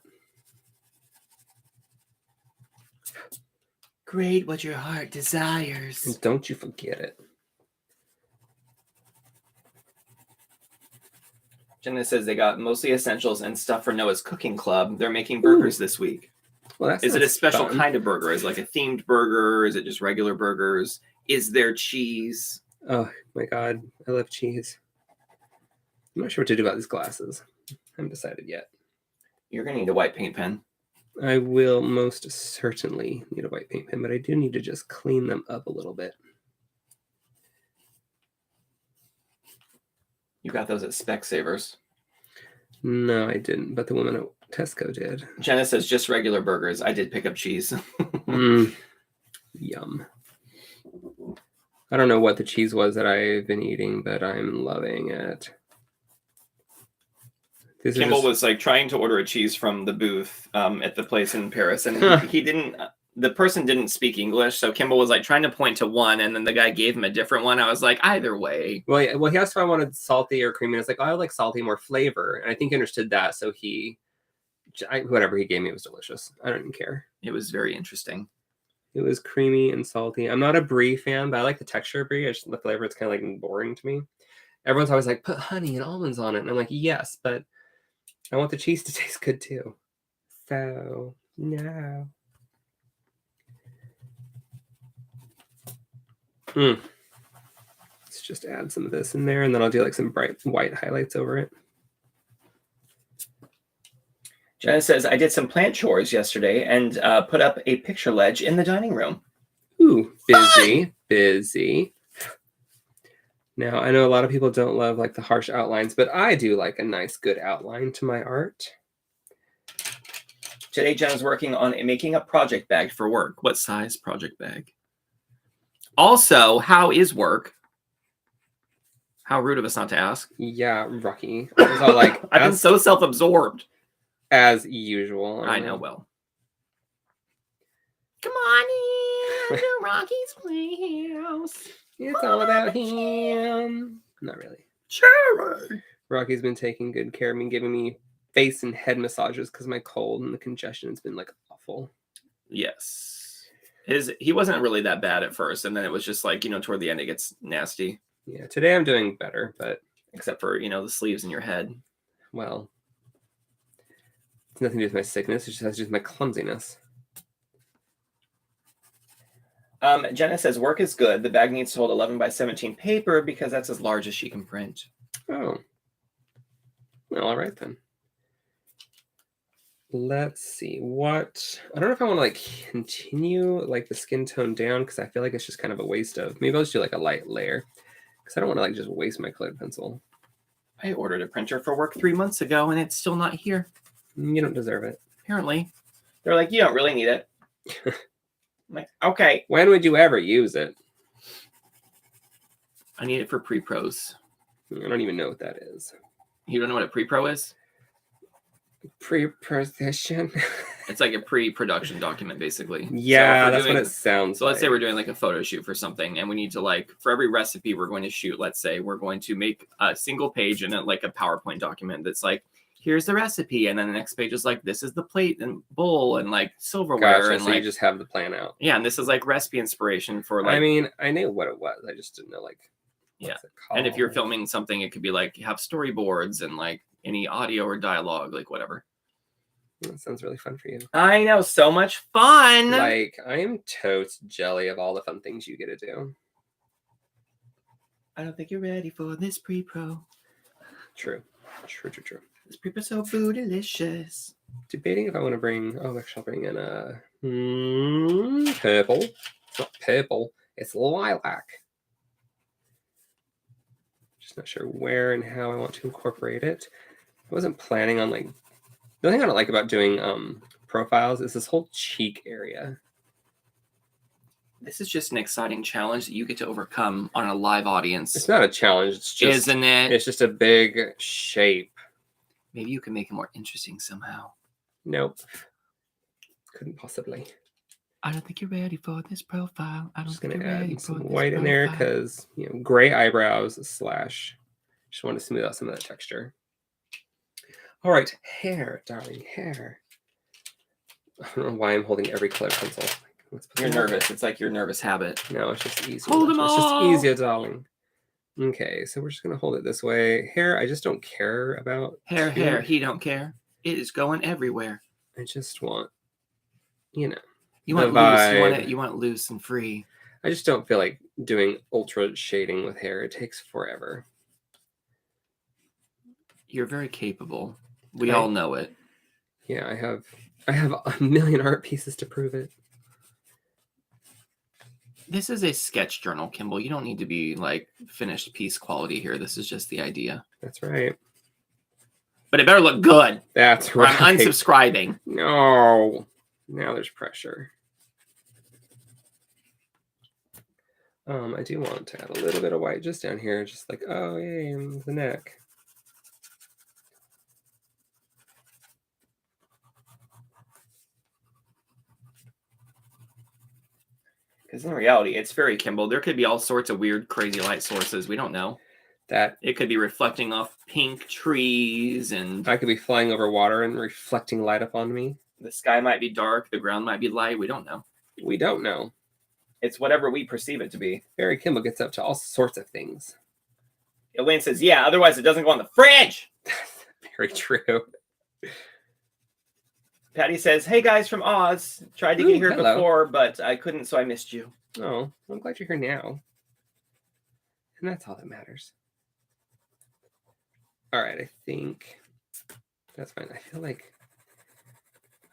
Create what your heart desires. And don't you forget it. Jenna says they got mostly essentials and stuff for Noah's cooking club. They're making burgers this week. Well, is it a special kind of burger? Is it like a themed burger? Is it just regular burgers? Is there cheese? Oh my god, I love cheese. I'm not sure what to do about these glasses. I haven't decided yet. You're going to need a white paint pen. I will most certainly need a white paint pen, but I do need to just clean them up a little bit. You got those at Specsavers. No, I didn't, but the woman at Tesco did. Jenna says just regular burgers. I did pick up cheese. Yum. I don't know what the cheese was that I've been eating, but I'm loving it. Kimball was like trying to order a cheese from the booth at the place in Paris, and he didn't. The person didn't speak English, so Kimball was like trying to point to one, and then the guy gave him a different one. I was like, either way. Well, he asked if I wanted salty or creamy. And I was like, oh, I like salty, more flavor, and I think he understood that. So whatever he gave me was delicious. I don't even care. It was very interesting. It was creamy and salty. I'm not a brie fan, but I like the texture of brie. The flavor, it's kind of like boring to me. Everyone's always like, put honey and almonds on it, and I'm like, yes, but I want the cheese to taste good too. So no. Let's just add some of this in there, and then I'll do like some bright white highlights over it. Jenna says, I did some plant chores yesterday and put up a picture ledge in the dining room. Ooh, busy. Now, I know a lot of people don't love like the harsh outlines, but I do like a nice, good outline to my art. Today, Jenna's working on making a project bag for work. What size project bag? Also, how is work? How rude of us not to ask. Yeah, Rocky. I was all like, I've been so self-absorbed. As usual. I know, well. Come on in to Rocky's Playhouse. It's all about him. Not really. Sure. Rocky's been taking good care of me, giving me face and head massages because my cold and the congestion has been like awful. Yes. He wasn't really that bad at first, and then it was just like, toward the end it gets nasty. Yeah, today I'm doing better, but except for, the sleeves in your head. Well, it's nothing to do with my sickness, it just has to do with my clumsiness. Jenna says work is good. The bag needs to hold 11 by 17 paper because that's as large as she can print. Oh. Well, all right then. Let's see what I don't know if I want to like continue like the skin tone down because I feel like it's just kind of a waste of. Maybe I'll just do like a light layer because I don't want to like just waste my colored pencil. I ordered a printer for work 3 months ago and it's still not here. You don't deserve it. Apparently. They're like, you don't really need it. I'm like, okay. When would you ever use it? I need it for pre-pros. I don't even know what that is. You don't know what a pre-pro is? Pre-position. It's like a pre-production document, basically. Yeah, so that's what it sounds so let's say we're doing like a photo shoot for something, and we need to like, for every recipe we're going to shoot, let's say we're going to make a single page in like a PowerPoint document that's like, here's the recipe, and then the next page is like, this is the plate and bowl and like silverware. Gotcha, and so like, you just have the plan out. Yeah, and this is like recipe inspiration for like. I mean, I knew what it was. I just didn't know like. Yeah, and if you're filming something, it could be like have storyboards and like any audio or dialogue, like whatever. That sounds really fun for you. I know, so much fun. Like, I am totes jelly of all the fun things you get to do. I don't think you're ready for this pre-pro. True. This pre-pro so bootylicious. Debating if I want to bring. Oh, actually, I'll bring in a purple. It's not purple. It's lilac. Just not sure where and how I want to incorporate it. I wasn't planning on like. The thing I don't like about doing profiles is this whole cheek area. This is just an exciting challenge that you get to overcome on a live audience. It's not a challenge. It's just, isn't it? It's just a big shape. Maybe you can make it more interesting somehow. Nope. Couldn't possibly. I don't think you're ready for this profile. I don't just think gonna you're ready add for some this white in there because gray eyebrows / just want to smooth out some of that texture. All right, hair, darling, hair. I don't know why I'm holding every colored pencil. You're nervous. It's like your nervous habit. No, it's just easier. Hold them all. It's just easier, darling. Okay, so we're just gonna hold it this way. Hair, I just don't care about. Hair. He don't care. It is going everywhere. I just want, You want loose. You want it loose and free. I just don't feel like doing ultra shading with hair. It takes forever. You're very capable. We all know it. Yeah, I have a million art pieces to prove it. This is a sketch journal, Kimball. You don't need to be like finished piece quality here. This is just the idea. That's right. But it better look good. That's right. I'm unsubscribing. No. Now there's pressure. I do want to add a little bit of white just down here, just like, oh, yay, the neck. Because in reality, it's very Kimball. There could be all sorts of weird, crazy light sources. We don't know. That it could be reflecting off pink trees, and I could be flying over water and reflecting light upon me. The sky might be dark. The ground might be light. We don't know. We don't know. It's whatever we perceive it to be. Barry Kimball gets up to all sorts of things. Elaine says, yeah, otherwise it doesn't go on the fridge. Very true. Patty says, hey guys from Oz. Tried to get here before, but I couldn't, so I missed you. Oh, I'm glad you're here now. And that's all that matters. All right, I think that's fine. I feel like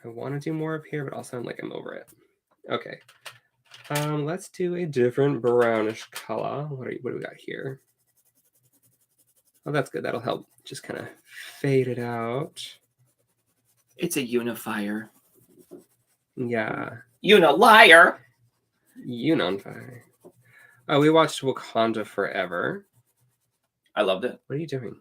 I want to do more up here, but also I'm over it. Okay. Let's do a different brownish color. What do we got here? Oh, that's good. That'll help just kind of fade it out. It's a unifier. Yeah. Uniliar. Unonfire. Oh, we watched Wakanda Forever. I loved it. What are you doing?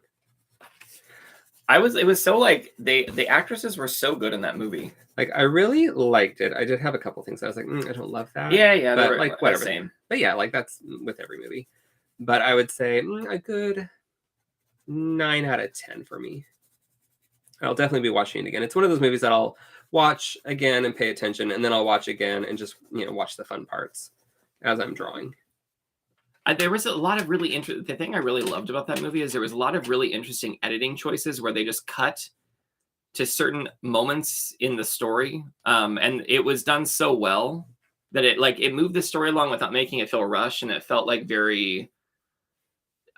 It was so the actresses were so good in that movie. I really liked it. I did have a couple things I was like, I don't love that. Yeah, but whatever. Same. But yeah, that's with every movie. But I would say a good 9 out of 10 for me. I'll definitely be watching it again. It's one of those movies that I'll watch again and pay attention, and then I'll watch again and just watch the fun parts as I'm drawing. There was a lot of really interesting. The thing I really loved about that movie is there was a lot of really interesting editing choices where they just cut to certain moments in the story, and it was done so well that it moved the story along without making it feel rushed, and it felt very.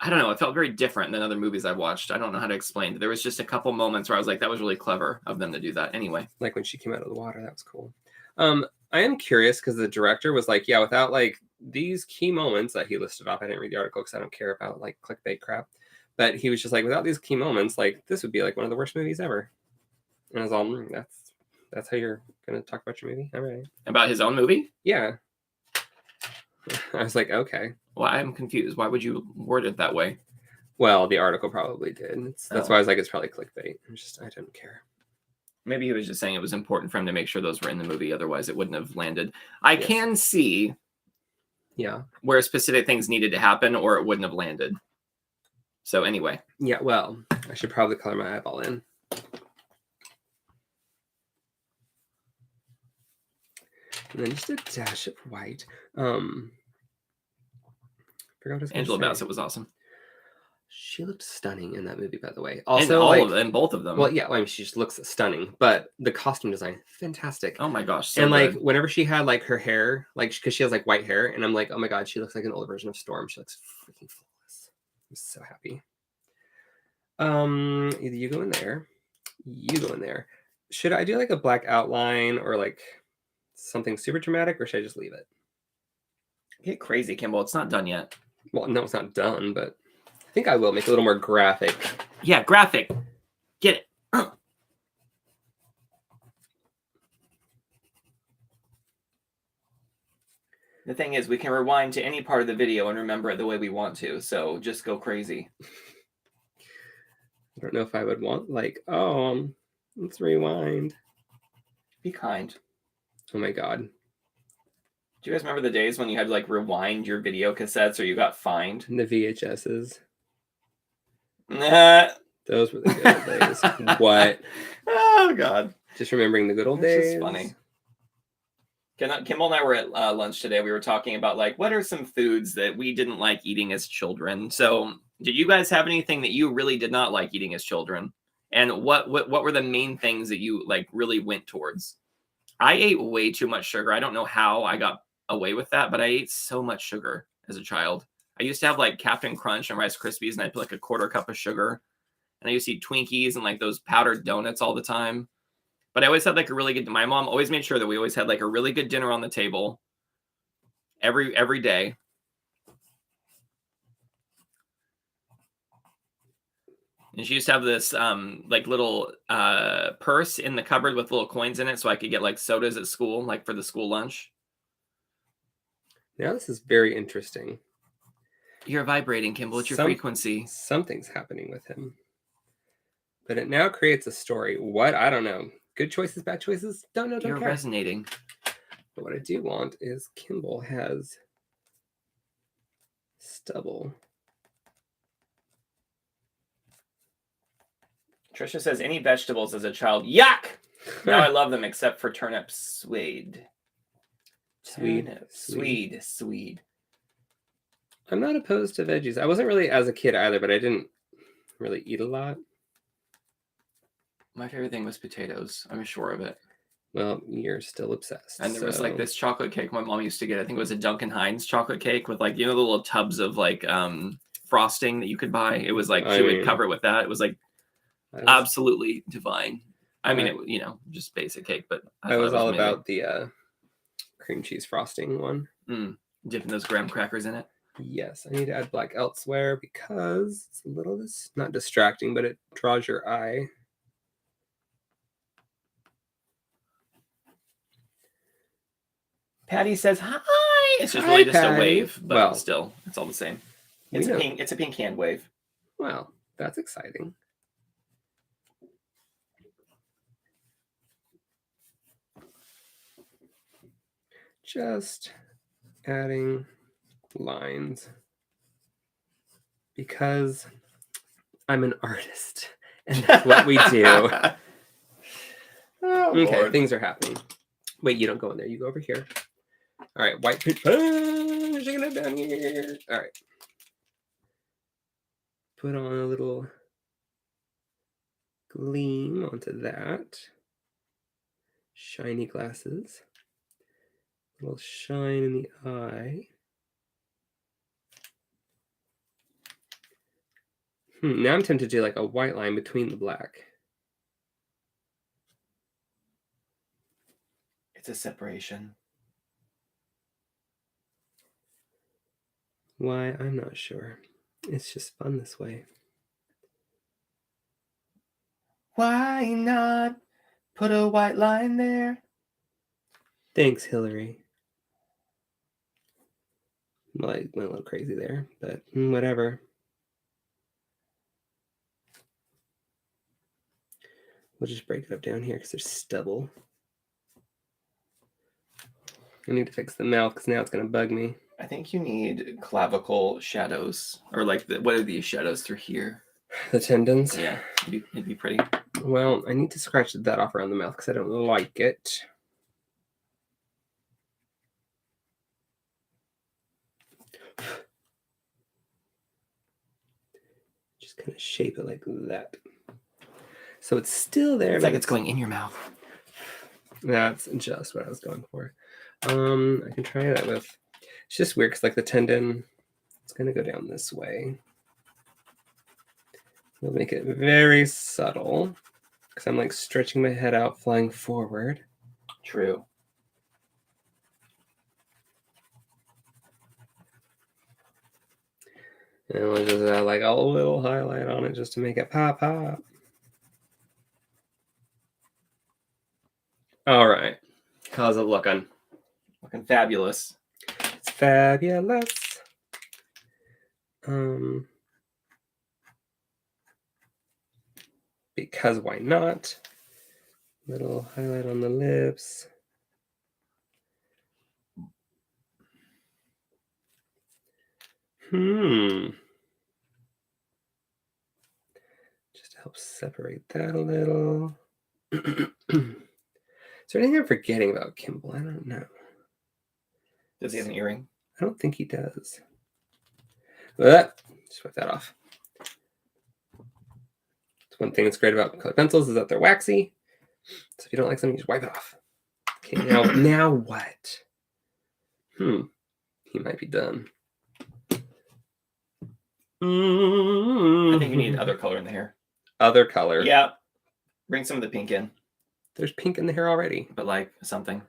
I don't know. It felt very different than other movies I watched. I don't know how to explain it. There was just a couple moments where I was like, that was really clever of them to do that. Anyway, like when she came out of the water, that was cool. I am curious because the director was like, yeah, without these key moments that he listed off. I didn't read the article because I don't care about clickbait crap. But he was just like, without these key moments, this would be one of the worst movies ever. And I was all, that's how you're gonna talk about your movie? All right. About his own movie? Yeah. I was like, okay. Well, I'm confused. Why would you word it that way? Well, the article probably did. That's why I was like, it's probably clickbait. I didn't care. Maybe he was just saying it was important for him to make sure those were in the movie. Otherwise, it wouldn't have landed. I can see where specific things needed to happen or it wouldn't have landed. So anyway. Yeah, well, I should probably color my eyeball in. And then just a dash of white. Angela Bassett was awesome. She looked stunning in that movie, by the way. Also, in both of them. Well, yeah, she just looks stunning. But the costume design, fantastic. Oh my gosh! So and good. Whenever she had her hair, because she has white hair, and I'm like, oh my god, she looks like an older version of Storm. She looks freaking flawless. I'm so happy. Either you go in there, you go in there. Should I do a black outline or something super dramatic, or should I just leave it? Get crazy, Kimball. It's not done yet. Well, no, it's not done, but I think I will make it a little more graphic. Yeah, graphic. Get it. The thing is, we can rewind to any part of the video and remember it the way we want to. So just go crazy. I don't know if I would want let's rewind. Be kind. Oh my god. Do you guys remember the days when you had to rewind your video cassettes or you got fined? The VHSs. Those were the good old days. What? Oh god. Just remembering the good old days. It's funny. Kimball and I were at lunch today. We were talking about what are some foods that we didn't like eating as children. So did you guys have anything that you really did not like eating as children? And what were the main things that you really went towards? I ate way too much sugar. I don't know how I got away with that, but I ate so much sugar as a child. I used to have like Captain Crunch and Rice Krispies, and I'd put like a quarter cup of sugar. And I used to eat Twinkies and like those powdered donuts all the time. But I always had like a really good, my mom always made sure that we always had like a really good dinner on the table every day. And she used to have this like little purse in the cupboard with little coins in it, so I could get like sodas at school, like for the school lunch. Now this is very interesting. You're vibrating, Kimball. It's your frequency. Something's happening with him. But it now creates a story. What? I don't know. Good choices, bad choices? Don't know. Don't You're care. resonating. But what I do want is Kimball has stubble. Trisha says, any vegetables as a child? Yuck! Now I love them except for turnip swede. Swede. I'm not opposed to veggies. I wasn't really as a kid either, but I didn't really eat a lot. My favorite thing was potatoes. I'm sure of it. Well, you're still obsessed. And there was like this chocolate cake my mom used to get. I think it was a Duncan Hines chocolate cake with like, you know, the little tubs of like frosting that you could buy. It was like, she would cover it with that. It was like absolutely divine. I mean, it, you know, just basic cake, but I was all about the cream cheese frosting one. Dipping those graham crackers in it. Yes, I need to add black elsewhere because it's a little not distracting, but it draws your eye. Patty says hi. It's just really just Patty. A wave, but well, still, it's all the same. It's a pink hand wave. Well, that's exciting. Just adding lines because I'm an artist and that's what we do. Okay, Lord. Things are happening. Wait, you don't go in there. You go over here. All right, white paint. Shaking it down here. All right. Put on a little gleam onto that. Shiny glasses. A little shine in the eye. Now I'm tempted to do like a white line between the black. It's a separation. Why? I'm not sure. It's just fun this way. Why not put a white line there? Thanks, Hillary. Well, I went a little crazy there, but whatever. We'll just break it up down here because there's stubble. I need to fix the mouth because now it's going to bug me. I think you need clavicle shadows, or like what are these shadows through here? The tendons? Yeah, it'd be pretty. Well, I need to scratch that off around the mouth because I don't like it. Just kind of shape it like that. So it's still there. It's like it's going in your mouth. That's just what I was going for. I can try that with. It's just weird because like the tendon, it's going to go down this way. We'll make it very subtle because I'm like stretching my head out, flying forward. True. And we'll just add like a little highlight on it just to make it pop. All right. How's it looking? Looking fabulous. It's fabulous. Because why not? Little highlight on the lips. Just to help separate that a little. Is there anything I'm forgetting about Kimball? I don't know. Does he have an earring? I don't think he does. Just wipe that off. It's one thing that's great about colored pencils is that they're waxy. So if you don't like something, just wipe it off. Okay, now what? He might be done. I think you need other color in the hair. Other color? Yeah. Bring some of the pink in. There's pink in the hair already. But like something.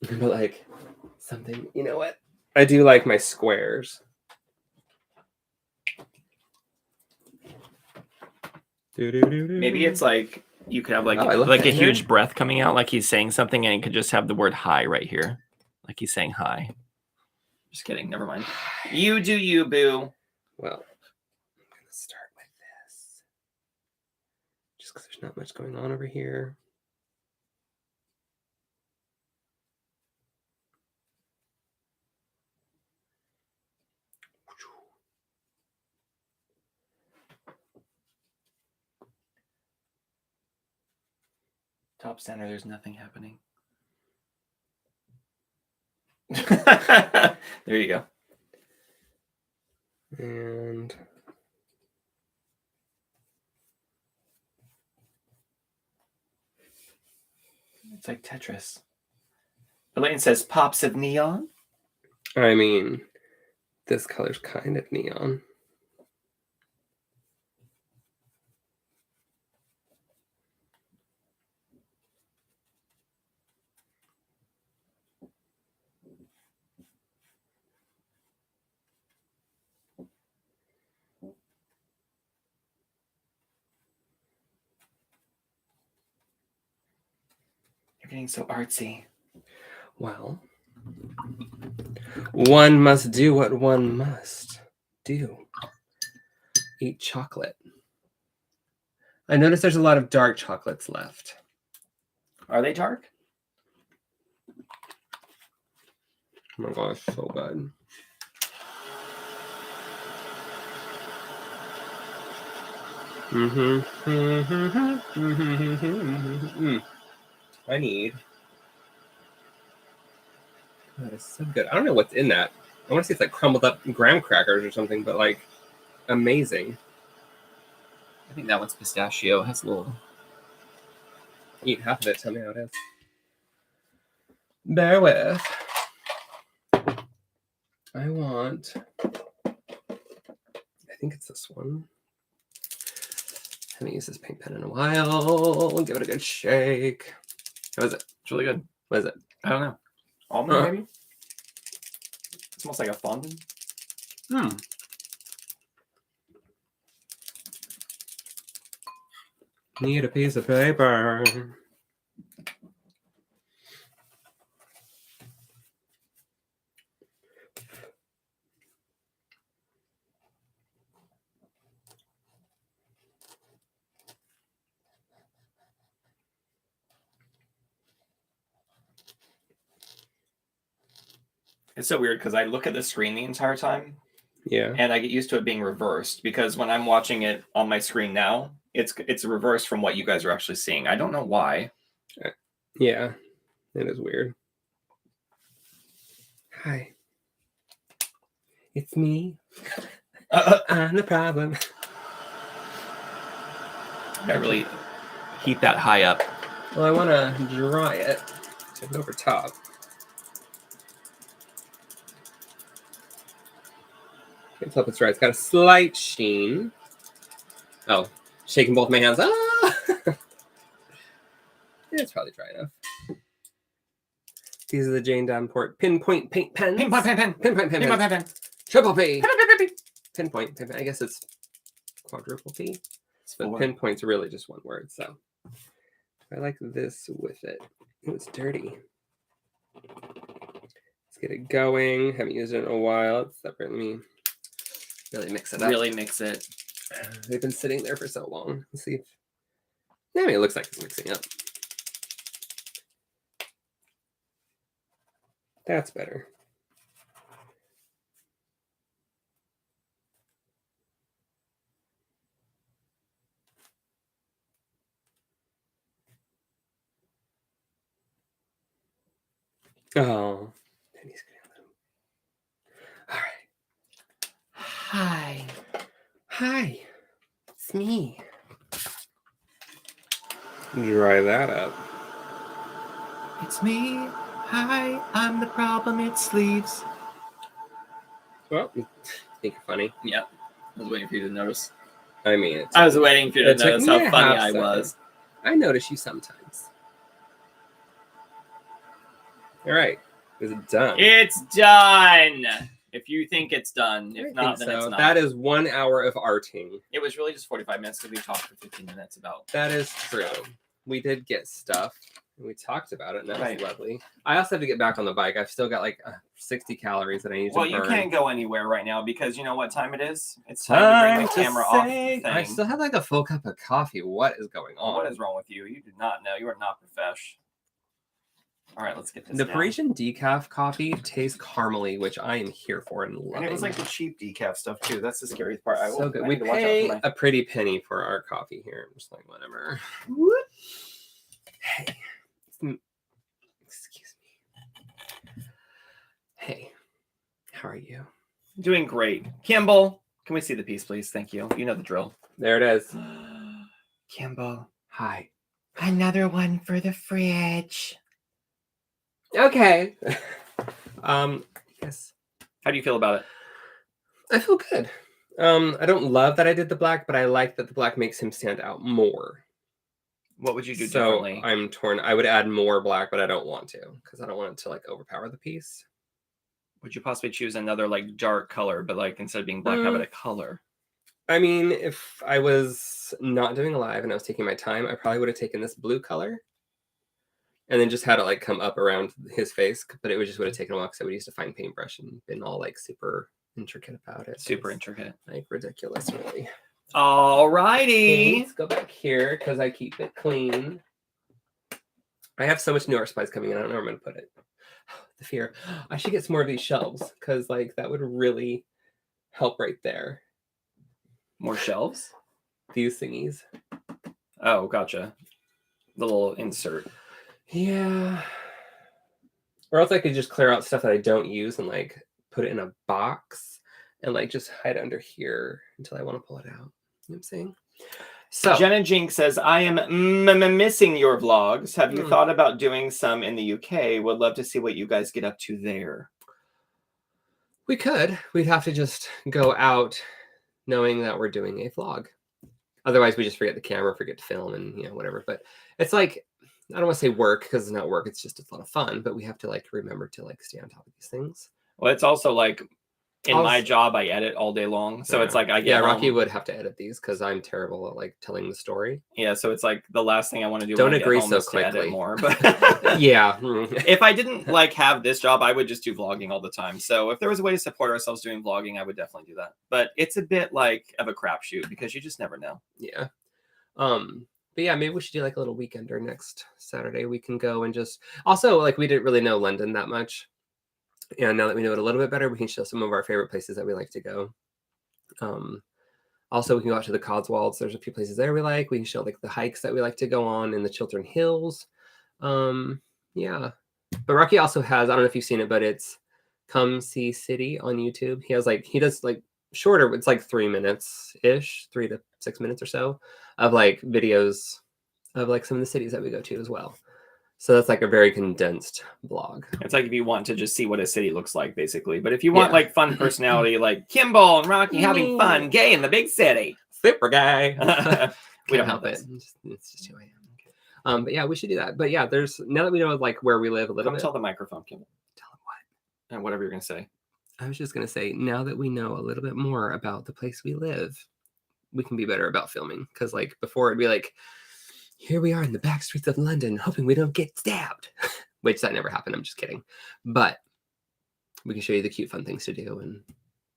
But like something. You know what? I do like my squares. Maybe it's like you could have like a huge breath coming out, like he's saying something, and you could just have the word "hi" right here, like he's saying "hi." Just kidding. Never mind. You do you, boo. Well, I'm gonna start with this, just because there's not much going on over here. Top center, there's nothing happening. There you go. And it's like Tetris. Elaine says pops of neon. I mean, this color's kind of neon. Everything's so artsy. Well, one must do what one must do. Eat chocolate. I noticed there's a lot of dark chocolates left. Are they dark? Oh my gosh, so good. I need. That is so good. I don't know what's in that. I want to see if it's like crumbled up graham crackers or something, but like amazing. I think that one's pistachio. It has a little. Eat half of it. Tell me how it is. Bear with. I want. I think it's this one. I haven't used this paint pen in a while. Give it a good shake. How is it? It's really good. What is it? I don't know. Almond, maybe? It smells like a fondant. Need a piece of paper. It's so weird because I look at the screen the entire time. Yeah. And I get used to it being reversed because when I'm watching it on my screen now, it's reversed from what you guys are actually seeing. I don't know why. Yeah. It is weird. Hi. It's me. I'm the problem. I really heat that high up. Well, I want to dry it to over top. Can't tell if it's right. It's got a slight sheen. Oh, shaking both my hands. Ah! Yeah, it's probably dry enough. These are the Jane Davenport pinpoint paint pens. Pinpoint pen pen. Pinpoint pen Pinpoint pen. pen pen. Triple P. Pinpoint pen pen. I guess it's quadruple P. But pinpoint's really just one word. So I like this with it. Oh, it's dirty. Let's get it going. Haven't used it in a while. Let's separate. Let me really mix it up. Really mix it. They've been sitting there for so long. Let's see if. Yeah, I mean, it looks like it's mixing up. That's better. Oh, Penny's gonna. All right. Hi. Hi. It's me. Dry that up. It's me. Hi, I'm the problem. It sleeves. Well, you think you're funny. Yeah, I was waiting for you to notice. I mean, I was waiting for you to notice how funny I was. I notice you sometimes. All right. Is it done? It's done. If you think it's done. If not, then it's not. That is 1 hour of arting. It was really just 45 minutes because we talked for 15 minutes about. That is true. We did get stuff. We talked about it, and that was lovely. I also have to get back on the bike. I've still got like 60 calories that I need to burn. Well, you can't go anywhere right now because you know what time it is? It's time to bring the camera off the thing. I still have like a full cup of coffee. What is going on? What is wrong with you? You do not know. You are not profesh. All right, let's get this The Parisian decaf coffee tastes caramely, which I am here for and loving. And it was like the cheap decaf stuff too. That's the scary part. So good. We pay a pretty penny for our coffee here. I'm just like, whatever. Hey. Excuse me. Hey, how are you? Doing great. Kimball, can we see the piece, please? Thank you. You know the drill. There it is. Kimball. Hi. Another one for the fridge. Okay. Yes. How do you feel about it? I feel good. I don't love that I did the black, but I like that the black makes him stand out more. What would you do differently? I'm torn. I would add more black, but I don't want to because I don't want it to like overpower the piece. Would you possibly choose another like dark color, but like instead of being black, have it a color? I mean, if I was not doing a live and I was taking my time, I probably would have taken this blue color and then just had it like come up around his face. But it would have taken a while because I would use a fine paintbrush and been all like super intricate about it. Super intricate. Like ridiculous, really. All righty. Let's go back here because I keep it clean. I have so much new art supplies coming in. I don't know where I'm going to put it. The fear. I should get some more of these shelves because like that would really help right there. More shelves? These thingies. Oh, gotcha. The little insert. Yeah. Or else I could just clear out stuff that I don't use and like put it in a box and like just hide it under here until I want to pull it out. You know what I'm saying? So Jenna Jink says, I am missing your vlogs. Have you thought about doing some in the UK? Would love to see what you guys get up to there. We could. We'd have to just go out knowing that we're doing a vlog. Otherwise, we just forget the camera, forget to film and, you know, whatever. But it's like, I don't want to say work because it's not work. It's just a lot of fun. But we have to like remember to like stay on top of these things. Well, it's also like in my job, I edit all day long. So it's like I get Rocky would have to edit these because I'm terrible at like telling the story. Yeah, so it's like the last thing I want to do. Don't agree so quickly. More, but yeah. If I didn't like have this job, I would just do vlogging all the time. So if there was a way to support ourselves doing vlogging, I would definitely do that. But it's a bit like of a crapshoot because you just never know. Yeah. But yeah, maybe we should do like a little weekender next Saturday. We can go and just also like we didn't really know London that much. And now that we know it a little bit better, we can show some of our favorite places that we like to go. Also, we can go out to the Cotswolds. There's a few places there we like. We can show like the hikes that we like to go on in the Chiltern Hills. Yeah. But Rocky also has, I don't know if you've seen it, but it's Come See City on YouTube. He does like shorter, it's like 3 minutes-ish, 3 to 6 minutes or so of like videos of like some of the cities that we go to as well. So that's like a very condensed blog. It's like if you want to just see what a city looks like, basically. But if you want like fun personality, like Kimball and Rocky having fun, gay in the big city. Super guy. We don't help it. It's just who I am. But yeah, we should do that. But yeah, now that we know like where we live a little bit. Tell the microphone, Kimball. Tell him what? And whatever you're going to say. I was just going to say, now that we know a little bit more about the place we live, we can be better about filming. Because like before it'd be like, here we are in the back streets of London, hoping we don't get stabbed. Which that never happened. I'm just kidding. But we can show you the cute, fun things to do. And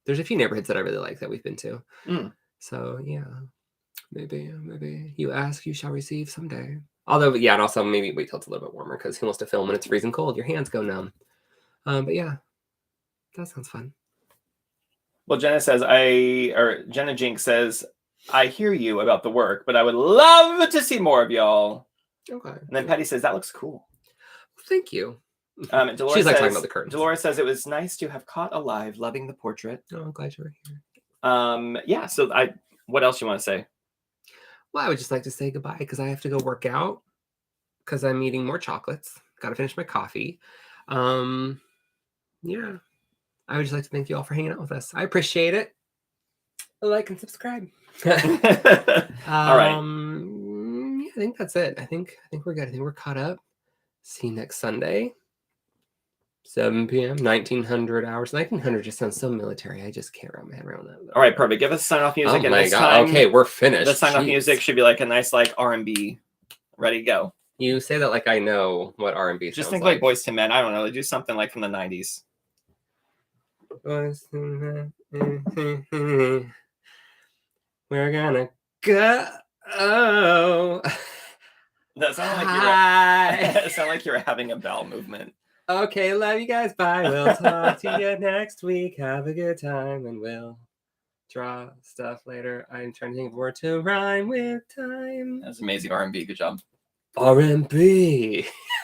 there's a few neighborhoods that I really like that we've been to. So yeah, maybe you ask, you shall receive someday. Although, yeah, and also maybe wait till it's a little bit warmer because he wants to film when it's freezing cold. Your hands go numb. But yeah, that sounds fun. Well, Jenna Jink says, I hear you about the work, but I would love to see more of y'all. Okay. And then Patty says, that looks cool. Thank you. She's like talking about the curtains. Dolores says, it was nice to have caught alive, loving the portrait. Oh, I'm glad you were here. Yeah, so what else you want to say? Well, I would just like to say goodbye because I have to go work out because I'm eating more chocolates. Got to finish my coffee. Yeah. I would just like to thank you all for hanging out with us. I appreciate it. Like and subscribe. All right. Yeah, I think that's it. I think we're good. I think we're caught up. See you next Sunday. 7 p.m. 1900 hours. 1900 just sounds so military. I just can't wrap my head around that. All right, perfect. Give us sign off music. Oh my god. Okay, we're finished. The sign off music should be like a nice like R&B. Ready to go. You say that like I know what R&B. Just think like Boyz II Men. I don't know. Do something like from the 90s. We're gonna go. That sounded like you're having a bowel movement. Okay, love you guys. Bye. We'll talk to you next week. Have a good time, and we'll draw stuff later. I'm trying to think of a word to rhyme with time. That's amazing R&B. Good job. R&B.